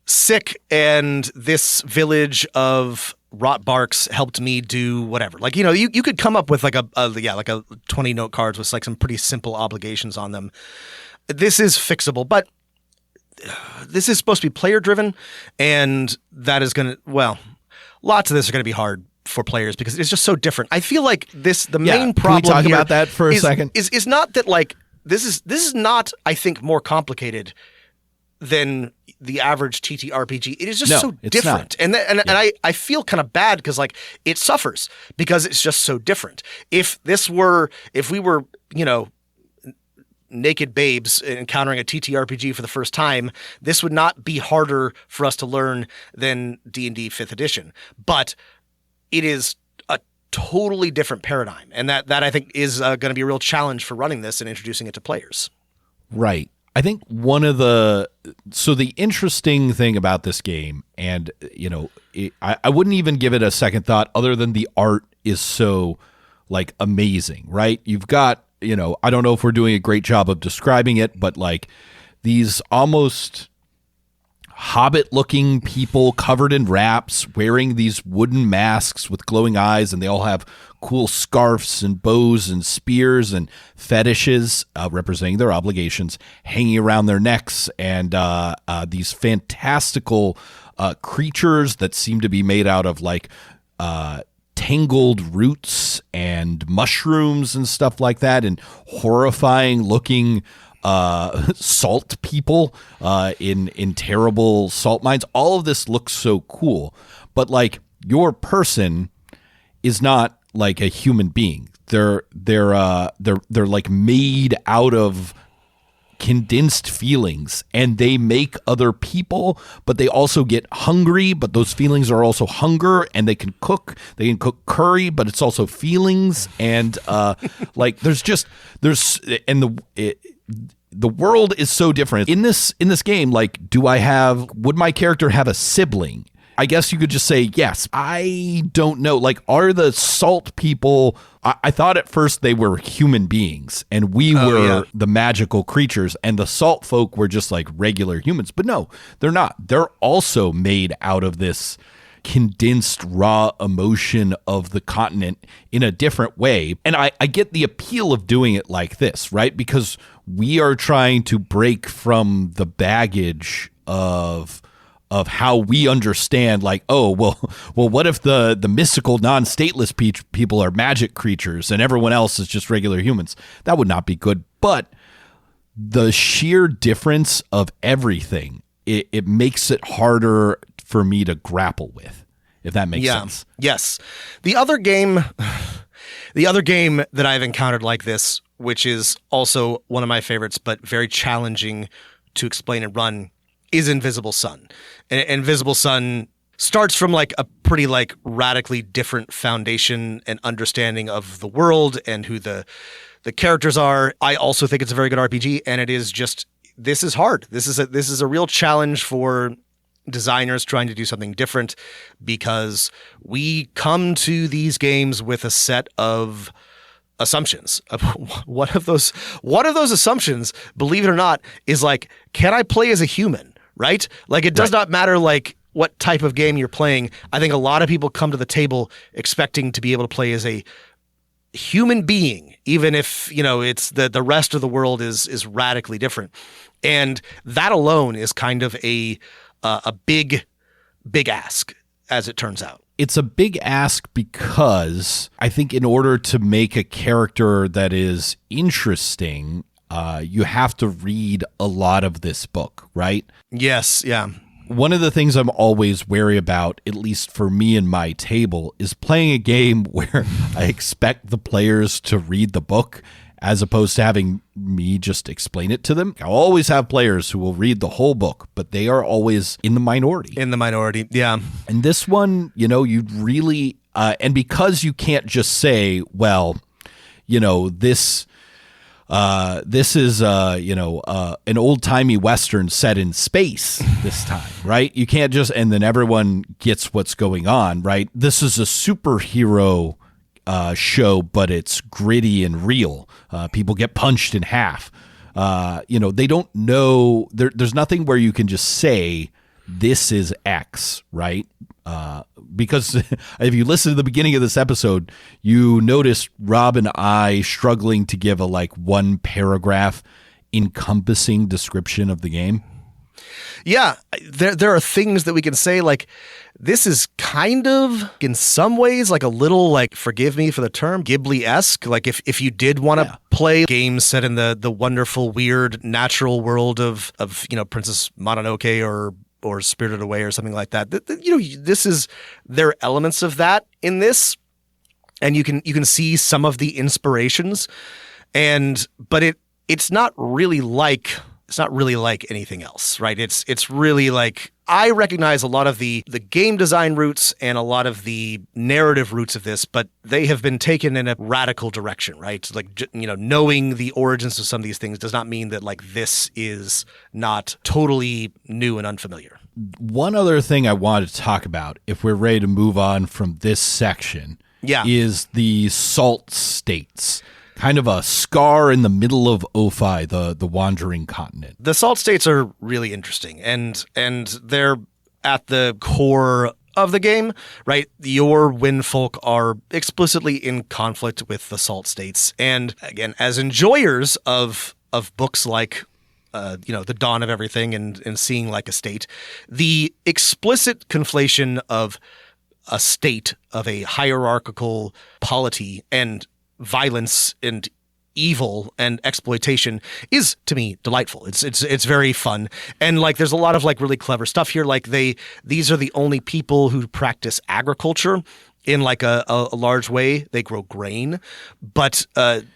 sick and this village of rot barks helped me do whatever. Like, you could come up with like a 20 note cards with like some pretty simple obligations on them. This is fixable, but this is supposed to be player driven, and that is going to, lots of this are going to be hard for players because it's just so different. I feel like the main problem Can we talk here about that for a second? Is not that like this is not, I think, more complicated than the average TTRPG. It is just so different. Not. And I feel kind of bad because like it suffers because it's just so different. If we were, naked babes encountering a TTRPG for the first time, this would not be harder for us to learn than D&D 5th edition. But it is a totally different paradigm. And that I think is going to be a real challenge for running this and introducing it to players. Right. I think the interesting thing about this game, and, I wouldn't even give it a second thought other than the art is so like amazing, right? You've got, I don't know if we're doing a great job of describing it, but like these almost hobbit-looking people covered in wraps, wearing these wooden masks with glowing eyes, and they all have cool scarves and bows and spears and fetishes representing their obligations hanging around their necks, and these fantastical creatures that seem to be made out of like tangled roots and mushrooms and stuff like that, and horrifying looking salt people in terrible salt mines. All of this looks so cool, but like your person is not like a human being. They're like made out of condensed feelings, and they make other people, but they also get hungry, but those feelings are also hunger, and they can cook curry, but it's also feelings. And like the world is so different in this game. Like, would my character have a sibling? I guess you could just say yes. I don't know. Like, are the salt people, I thought at first they were human beings and we were the magical creatures, and the salt folk were just like regular humans. But no, they're not. They're also made out of this condensed raw emotion of the continent in a different way. And I get the appeal of doing it like this, right? Because we are trying to break from the baggage of how we understand, like, what if the mystical non-stateless people are magic creatures and everyone else is just regular humans? That would not be good. But the sheer difference of everything, it makes it harder for me to grapple with, if that makes sense. Yes. The other game that I've encountered like this, which is also one of my favorites, but very challenging to explain and run, is Invisible Sun. And Invisible Sun starts from like a pretty like radically different foundation and understanding of the world and who the characters are. I also think it's a very good RPG, and it is just, this is hard. This is a real challenge for designers trying to do something different, because we come to these games with a set of assumptions. One of those assumptions, believe it or not, is like, can I play as a human? Right? Like, it does not matter like what type of game you're playing. I think a lot of people come to the table expecting to be able to play as a human being, even if, it's the rest of the world is radically different. And that alone is kind of a big ask, as it turns out. It's a big ask because I think in order to make a character that is interesting, you have to read a lot of this book, right? Yes, yeah. One of the things I'm always wary about, at least for me and my table, is playing a game where I expect the players to read the book as opposed to having me just explain it to them. I'll always have players who will read the whole book, but they are always in the minority. Yeah. And this one, you'd really, and because you can't just say, well, this this is an old-timey Western set in space this time, right? You can't just, and then everyone gets what's going on, right? This is a superhero show, but it's gritty and real. People get punched in half. They don't know, there's nothing where you can just say, this is X, right? Because if you listen to the beginning of this episode, you notice Rob and I struggling to give a one paragraph encompassing description of the game. Yeah, there are things that we can say this is kind of, in some ways, a little, forgive me for the term, Ghibli-esque. If you did want to play games set in the wonderful, weird, natural world of Princess Mononoke or Spirited Away or something like that. There are elements of that in this, and you can see some of the inspirations, but it's not really like anything else, right? It's really I recognize a lot of the game design roots and a lot of the narrative roots of this, but they have been taken in a radical direction, right? Knowing the origins of some of these things does not mean that this is not totally new and unfamiliar. One other thing I wanted to talk about, if we're ready to move on from this section, is the salt states. Kind of a scar in the middle of Ophoi, the wandering continent. The salt states are really interesting, and they're at the core of the game, right? Your Windfolk are explicitly in conflict with the salt states, and again, as enjoyers of books like The Dawn of Everything and seeing a state, the explicit conflation of a state, of a hierarchical polity and violence and evil and exploitation is, to me, delightful. It's very fun, and there's a lot of really clever stuff here. These are the only people who practice agriculture in a large way. They grow grain, but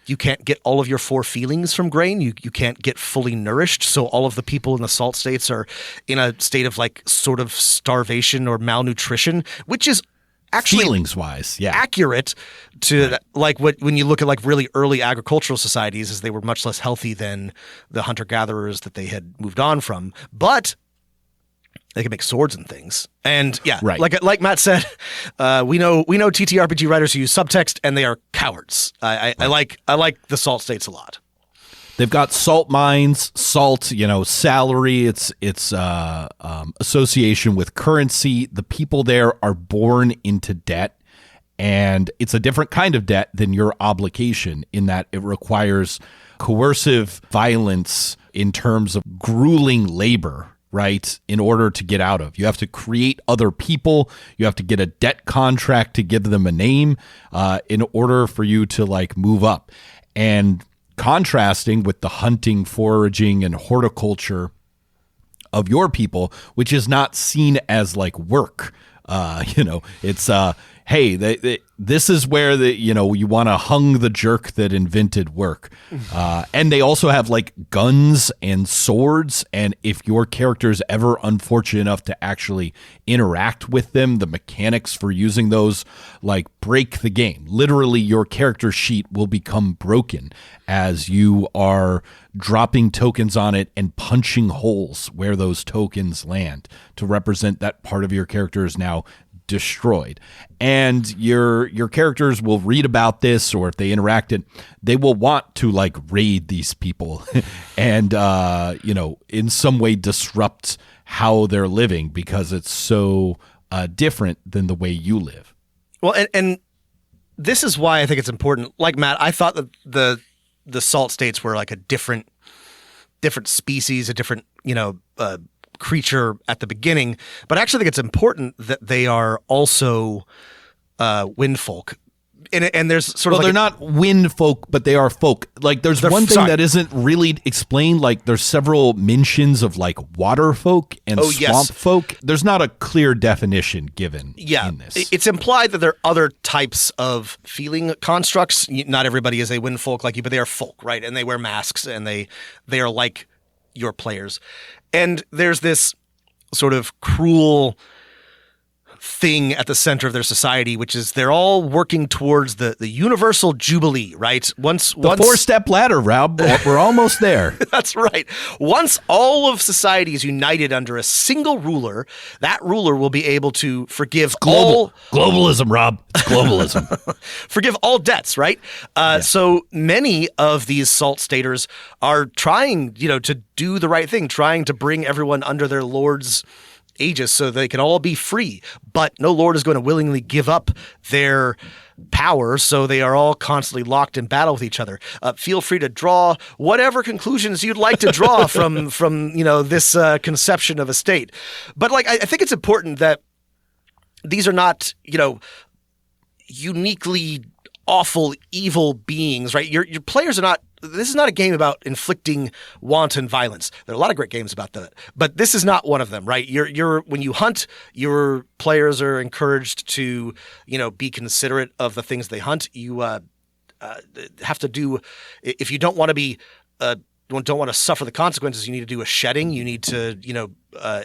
you can't get all of your four feelings from grain. You can't get fully nourished. So all of the people in the salt states are in a state of sort of starvation or malnutrition, which is actually feelings-wise, accurate to when you look at really early agricultural societies, as they were much less healthy than the hunter-gatherers that they had moved on from, but they can make swords and things. And like Matt said, we know TTRPG writers who use subtext, and they are cowards. I like the salt states a lot. They've got salt mines, salt, salary. It's association with currency. The people there are born into debt, and it's a different kind of debt than your obligation in that it requires coercive violence in terms of grueling labor, right, in order to get out of. You have to create other people. You have to get a debt contract to give them a name in order for you to move up. And contrasting with the hunting, foraging, and horticulture of your people, which is not seen as work. It's hey, this is where you want to hung the jerk that invented work. And they also have guns and swords. And if your character is ever unfortunate enough to actually interact with them, the mechanics for using those break the game. Literally, your character sheet will become broken as you are dropping tokens on it and punching holes where those tokens land to represent that part of your character is now destroyed. And your characters will read about this, or if they interact it, they will want to raid these people and in some way disrupt how they're living because it's so different than the way you live. Well, and this is why I think it's important. Like Matt, I thought that the salt states were a different species, a different creature at the beginning, but I actually think it's important that they are also Windfolk. And there's sort of they're not wind folk, but they are folk. There's one thing that isn't really explained. There's several mentions of water folk and swamp folk. There's not a clear definition given in this. It's implied that there are other types of feeling constructs. Not everybody is a wind folk like you, but they are folk, right? And they wear masks, and they are like your players. And there's this sort of cruel thing at the center of their society, which is they're all working towards the universal jubilee, right? Once The 4-step ladder, Rob. We're almost there. That's right. Once all of society is united under a single ruler, that ruler will be able to forgive globalism, Rob. It's globalism. forgive all debts, right? So many of these salt staters are trying, to do the right thing, trying to bring everyone under their lord's aegis so they can all be free. But no lord is going to willingly give up their power, so they are all constantly locked in battle with each other. Feel free to draw whatever conclusions you'd like to draw from this conception of a state. But I think it's important that these are not uniquely awful, evil beings, right? Your players are not. This is not a game about inflicting wanton violence. There are a lot of great games about that, but this is not one of them, right? When you hunt, your players are encouraged to, be considerate of the things they hunt. You have to do, if you don't want to be, don't want to suffer the consequences, you need to do a shedding. You need to,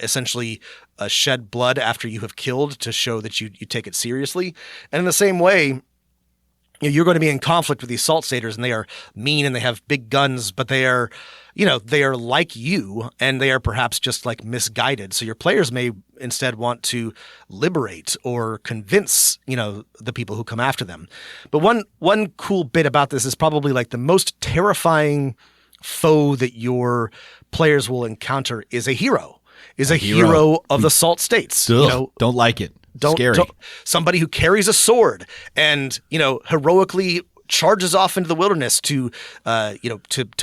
essentially shed blood after you have killed to show that you take it seriously. And in the same way, you're going to be in conflict with these salt staters, and they are mean and they have big guns, but they are like you, and they are perhaps just misguided. So your players may instead want to liberate or convince, the people who come after them. But one cool bit about this is probably the most terrifying foe that your players will encounter is a hero. A hero of the salt states. Ugh, don't like it. Scary. Somebody who carries a sword and, heroically charges off into the wilderness to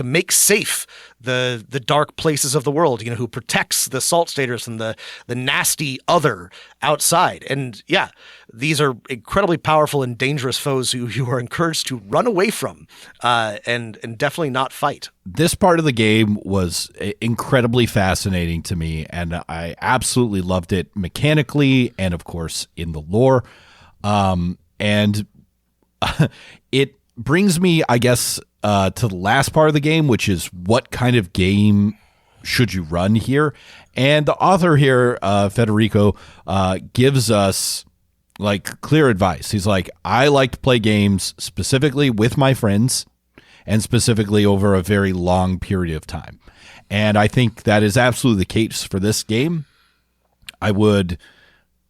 make safe the dark places of the world, who protects the salt staters from the nasty other outside. And yeah, these are incredibly powerful and dangerous foes who you are encouraged to run away from and definitely not fight. This part of the game was incredibly fascinating to me, and I absolutely loved it mechanically and, of course, in the lore. And it brings me, I guess, to the last part of the game, which is what kind of game should you run here? And the author here, Federico, gives us clear advice. He's like, I like to play games specifically with my friends and specifically over a very long period of time. And I think that is absolutely the case for this game. I would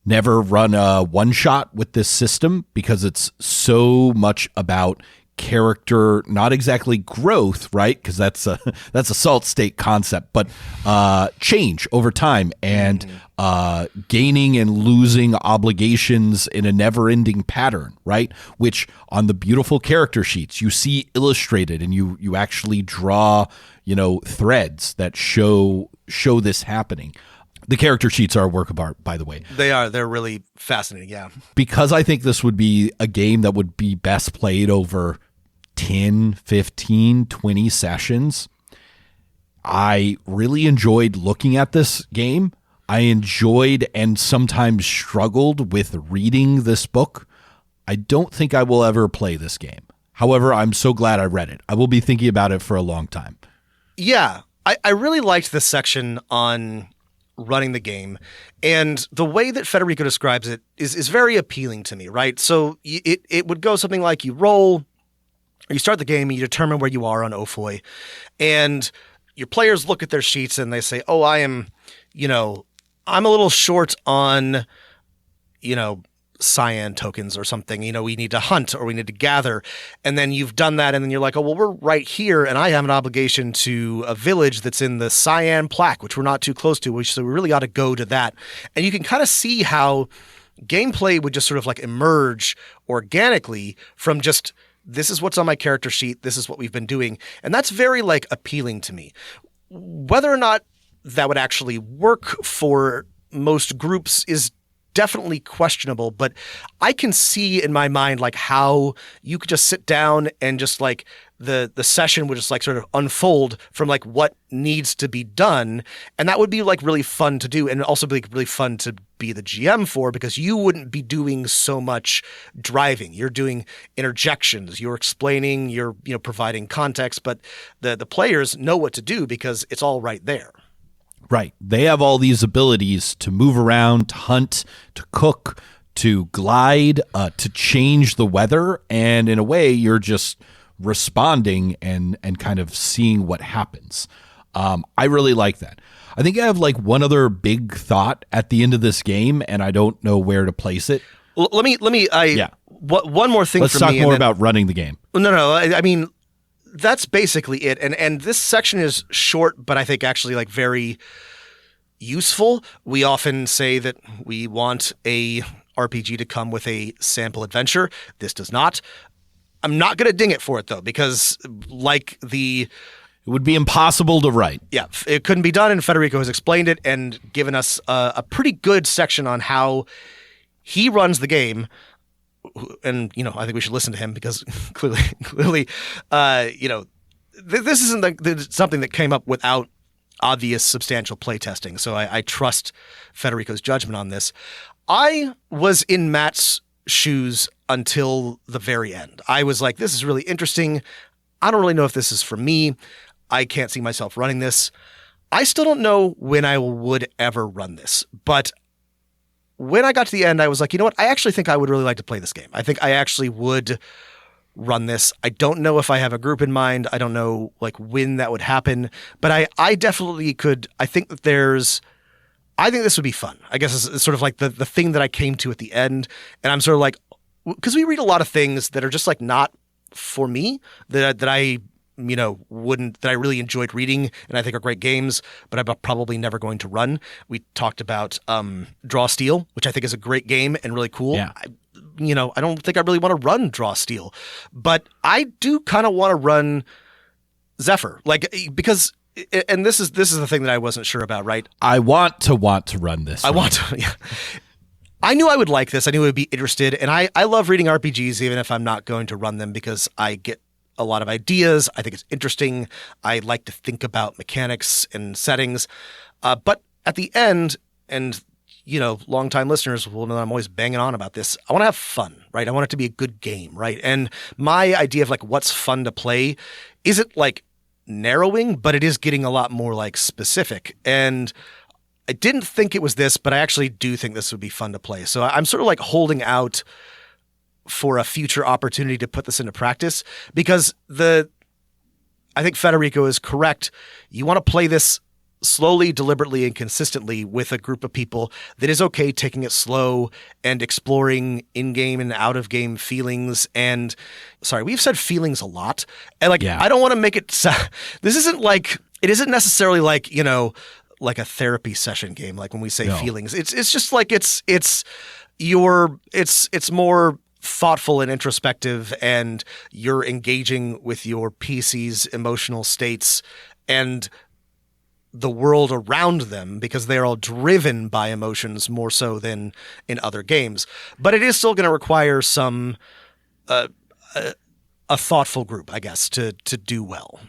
never run a one-shot with this system because it's so much about character, not exactly growth, right? Because that's a salt state concept, but change over time and gaining and losing obligations in a never-ending pattern, right? Which on the beautiful character sheets you see illustrated, and you actually draw, threads that show this happening. The character sheets are a work of art, by the way. They are. They're really fascinating, yeah. Because I think this would be a game that would be best played over 10, 15, 20 sessions. I really enjoyed looking at this game. I enjoyed and sometimes struggled with reading this book. I don't think I will ever play this game. However, I'm so glad I read it. I will be thinking about it for a long time. Yeah, I really liked this section on running the game, and the way that Federico describes it is very appealing to me, right? So it would go something like you roll, or you start the game and you determine where you are on Ophoi, and your players look at their sheets and they say, oh, I'm a little short on, cyan tokens or something, we need to hunt or we need to gather. And then you've done that. And then you're like, oh, well, we're right here. And I have an obligation to a village that's in the cyan plaque, which we're not too close to, so we really ought to go to that. And you can kind of see how gameplay would just sort of emerge organically from just, this is what's on my character sheet. This is what we've been doing. And that's very appealing to me. Whether or not that would actually work for most groups is definitely questionable, but I can see in my mind how you could just sit down and just the session would just sort of unfold from what needs to be done, and that would be really fun to do, and also be really fun to be the GM for, because you wouldn't be doing so much driving. You're doing interjections, you're explaining, you're providing context, but the players know what to do because it's all right there. Right. They have all these abilities to move around, to hunt, to cook, to glide, to change the weather. And in a way, you're just responding and kind of seeing what happens. I really like that. I think I have like one other big thought at the end of this game, and I don't know where to place it. Well, let me. One more thing. Let's talk more about running the game. No. I mean, that's basically it. And this section is short, but I think actually like very useful. We often say that we want a RPG to come with a sample adventure. This does not. I'm not going to ding it for it though, because it would be impossible to write. Yeah, it couldn't be done, and Federico has explained it and given us a pretty good section on how he runs the game. And, I think we should listen to him because clearly, this isn't something that came up without obvious substantial playtesting. So I trust Federico's judgment on this. I was in Matt's shoes until the very end. I was like, this is really interesting. I don't really know if this is for me. I can't see myself running this. I still don't know when I would ever run this, but when I got to the end, I was like, you know what? I actually think I would really like to play this game. I think I actually would run this. I don't know if I have a group in mind. I don't know like when that would happen, but I definitely could. I think this would be fun. I guess it's sort of like the thing that I came to at the end. And I'm sort of like, because we read a lot of things that are just like not for me that I really enjoyed reading and I think are great games, but I'm probably never going to run. We talked about Draw Steel, which I think is a great game and really cool. Yeah. I don't think I really want to run Draw Steel, but I do kind of want to run Zephyr, because, and this is the thing that I wasn't sure about, right? I want to run this. Yeah. I knew I would like this. I knew I would be interested, and I love reading RPGs even if I'm not going to run them because I get a lot of ideas. I think it's interesting. I like to think about mechanics and settings. But at the end, and longtime listeners will know I'm always banging on about this. I want to have fun, right? I want it to be a good game, right? And my idea of like what's fun to play isn't like narrowing, but it is getting a lot more like specific. And I didn't think it was this, but I actually do think this would be fun to play. So I'm sort of like holding out for a future opportunity to put this into practice because I think Federico is correct. You want to play this slowly, deliberately, and consistently with a group of people that is okay taking it slow and exploring in-game and out-of-game feelings. And sorry, we've said feelings a lot. And I don't want to make it this isn't like, it isn't necessarily like, like a therapy session game. Like when we say feelings, it's just like, it's more thoughtful and introspective, and you're engaging with your PC's emotional states and the world around them because they're all driven by emotions more so than in other games. But it is still going to require some a thoughtful group, I guess, to do well.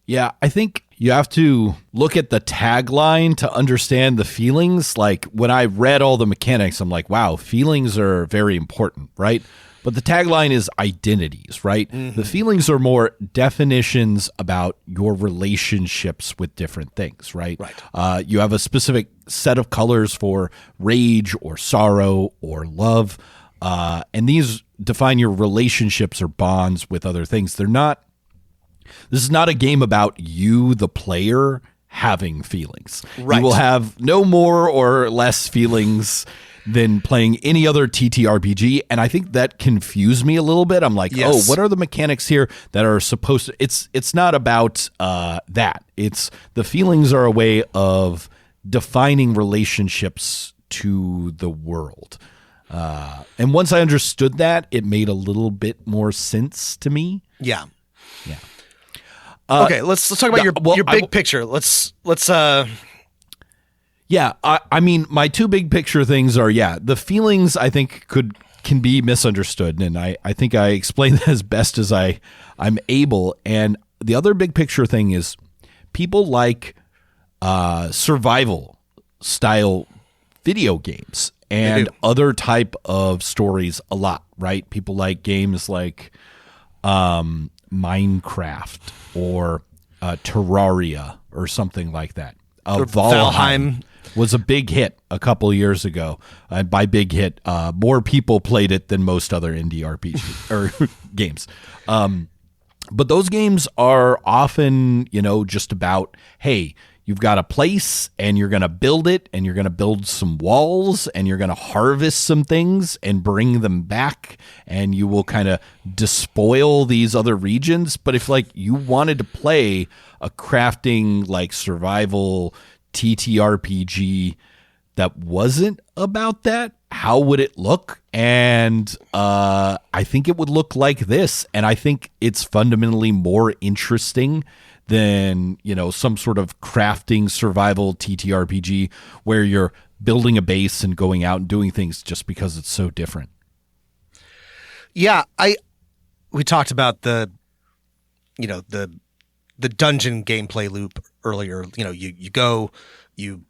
Yeah, I think you have to look at the tagline to understand the feelings. Like when I read all the mechanics, I'm like, wow, feelings are very important, right? But the tagline is identities, right? Mm-hmm. The feelings are more definitions about your relationships with different things, right? Right. You have a specific set of colors for rage or sorrow or love, and these define your relationships or bonds with other things. This is not a game about you, the player, having feelings. Right. You will have no more or less feelings than playing any other TTRPG, and I think that confused me a little bit. I'm like, yes. Oh, what are the mechanics here that are supposed to... It's not about that. It's the feelings are a way of defining relationships to the world. And once I understood that, it made a little bit more sense to me. Yeah. Yeah. Okay, let's talk about your big picture. Let's Yeah, I mean, my two big picture things are, the feelings I think can be misunderstood, and I think I explained that as best as I'm able. And the other big picture thing is people like survival style video games and other type of stories a lot, right? People like games like Minecraft or Terraria or something like that. Valheim was a big hit a couple years ago. And by big hit, more people played it than most other indie RPG or games. But those games are often, just about, hey, you've got a place and you're going to build it and you're going to build some walls and you're going to harvest some things and bring them back and you will kind of despoil these other regions. But if you wanted to play a crafting survival TTRPG that wasn't about that, how would it look? And I think it would look like this. And I think it's fundamentally more interesting than, some sort of crafting survival TTRPG where you're building a base and going out and doing things just because it's so different. Yeah, we talked about the dungeon gameplay loop earlier. You go, you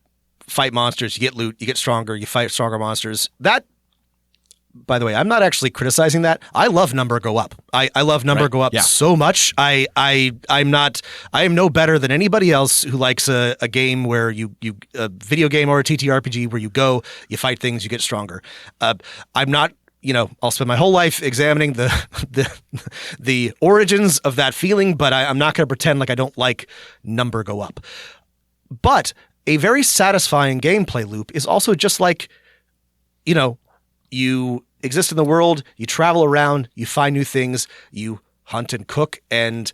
fight monsters, you get loot, you get stronger, you fight stronger monsters. That, by the way, I'm not actually criticizing that. I love number go up. I love number go up so much. I am no better than anybody else who likes a game where you a video game or a TTRPG where you go, you fight things, you get stronger. I'm not, I'll spend my whole life examining the origins of that feeling, but I'm not going to pretend like I don't like number go up. But a very satisfying gameplay loop is also just you exist in the world, you travel around, you find new things, you hunt and cook and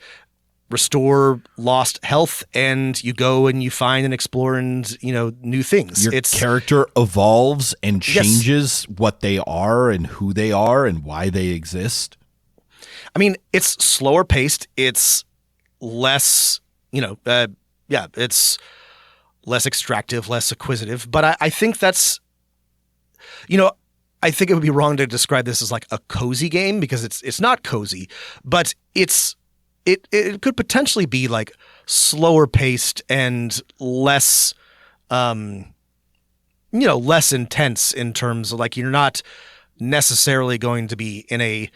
restore lost health, and you go and you find and explore and, new things. Your character evolves and changes what they are and who they are and why they exist. I mean, it's slower paced. It's less, it's less extractive, less acquisitive. But I think that's, I think it would be wrong to describe this as a cozy game because it's not cozy, but it could potentially be slower paced and less, less intense in terms of you're not necessarily going to be in a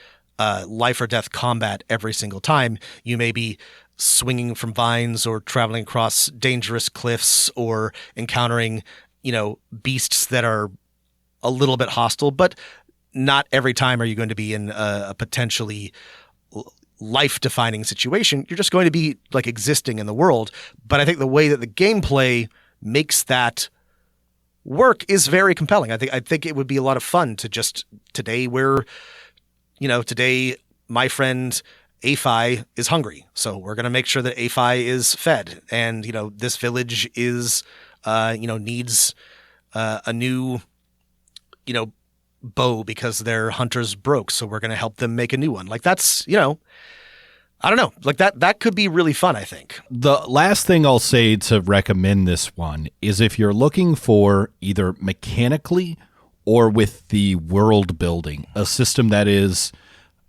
life or death combat every single time. You may be swinging from vines or traveling across dangerous cliffs or encountering, beasts that are a little bit hostile, but not every time are you going to be in a potentially life-defining situation. You're just going to be existing in the world. But I think the way that the gameplay makes that work is very compelling. I think it would be a lot of fun to just today my friend Ophoi is hungry, so we're going to make sure that Ophoi is fed, and this village is needs a new bow because their hunters broke, so we're going to help them make a new one. That's, I don't know, that could be really fun, I think. The last thing I'll say to recommend this one is if you're looking for either mechanically or with the world building, a system that is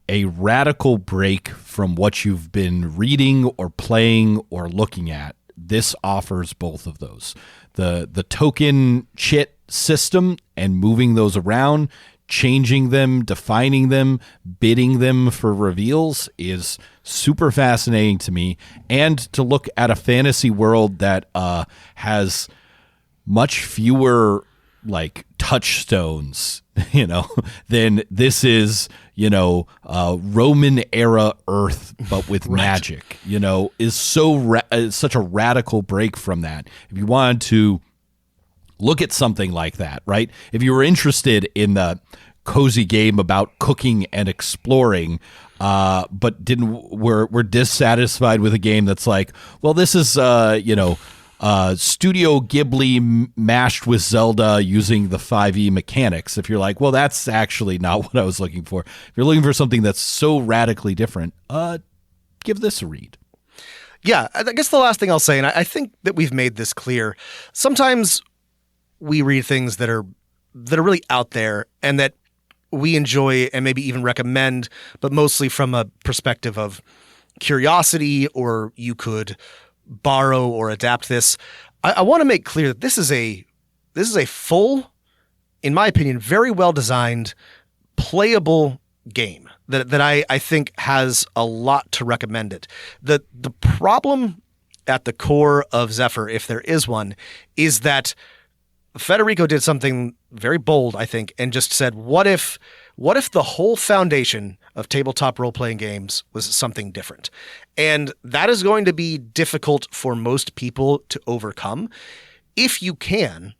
a radical break from what you've been reading or playing or looking at, this offers both of those. The token chit system and moving those around, changing them, defining them, bidding them for reveals is super fascinating to me. And to look at a fantasy world that has much fewer touchstones, than this is, Roman era Earth, but with magic, is such a radical break from that. If you wanted to look at something like that, right? If you were interested in the cozy game about cooking and exploring, but were dissatisfied with a game that's this is Studio Ghibli mashed with Zelda using the 5e mechanics. If you're that's actually not what I was looking for. If you're looking for something that's so radically different, give this a read. Yeah, I guess the last thing I'll say, and I think that we've made this clear, sometimes we read things that are really out there and that we enjoy and maybe even recommend, but mostly from a perspective of curiosity, or you could borrow or adapt this. I want to make clear that this is a full, in my opinion, very well designed, playable game that I think has a lot to recommend it. The problem at the core of Zephyr, if there is one, is that Federico did something very bold, I think, and just said, what if the whole foundation of tabletop role-playing games was something different? And that is going to be difficult for most people to overcome. If you can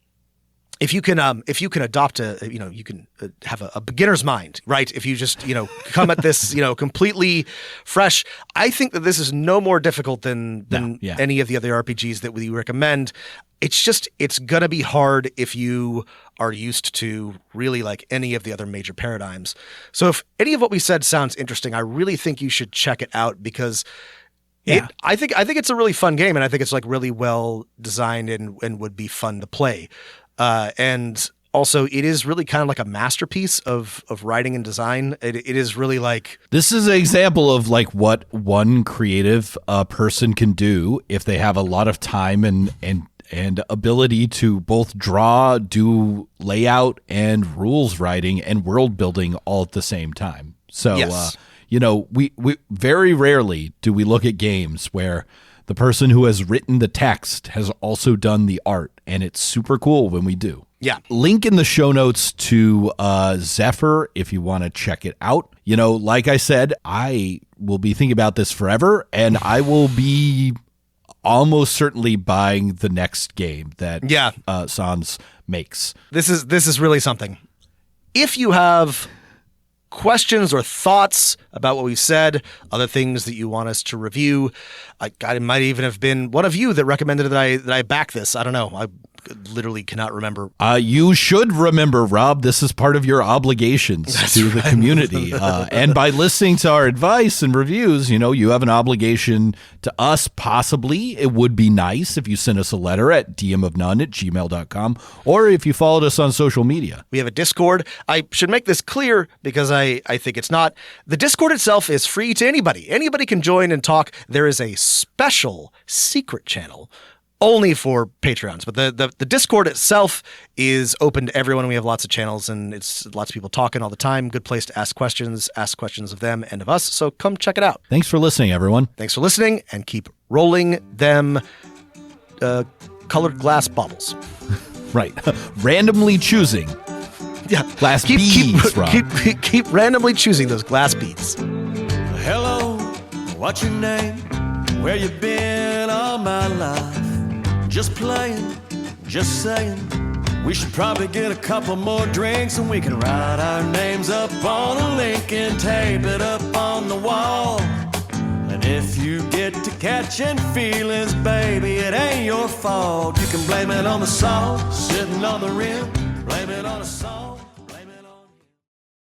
adopt you can have a beginner's mind, right? If you just, come at this, completely fresh, I think that this is no more difficult than any of the other RPGs that we recommend. It's going to be hard if you are used to really like any of the other major paradigms. So if any of what we said sounds interesting, I really think you should check it out because I think it's a really fun game, and I think it's like really well designed and would be fun to play. And also, it is really kind of like a masterpiece of writing and design. It is really like... This is an example of like what one creative person can do if they have a lot of time and ability to both draw, do layout and rules writing and world building all at the same time. So, yes. We very rarely do we look at games where the person who has written the text has also done the art, and it's super cool when we do. Yeah. Link in the show notes to Zephyr if you want to check it out. Like I said, I will be thinking about this forever, and I will be almost certainly buying the next game that Sans makes. This is really something. If you have questions or thoughts about what we've said, other things that you want us to review, it might even have been one of you that recommended that I back this. I don't know. I literally cannot remember. You should remember, Rob, this is part of your obligations to the community. And by listening to our advice and reviews, you have an obligation to us. Possibly it would be nice if you sent us a letter at dmofnone@gmail.com, or if you followed us on social media. We have a Discord. I should make this clear because I think it's not. The Discord itself is free to anybody. Anybody can join and talk. There is a special secret channel only for Patreons, but the Discord itself is open to everyone. We have lots of channels, and it's lots of people talking all the time. Good place to ask questions of them and of us. So come check it out. Thanks for listening, everyone. Thanks for listening, and keep rolling them colored glass baubles. Right. Randomly choosing. Yeah. Glass beads, Rob. Keep randomly choosing those glass beads. Hello, what's your name? Where you been all my life? Just playing, just saying. We should probably get a couple more drinks and we can write our names up on a link and tape it up on the wall. And if you get to catching feelings, baby, it ain't your fault. You can blame it on the salt sitting on the rim, blame it on the salt.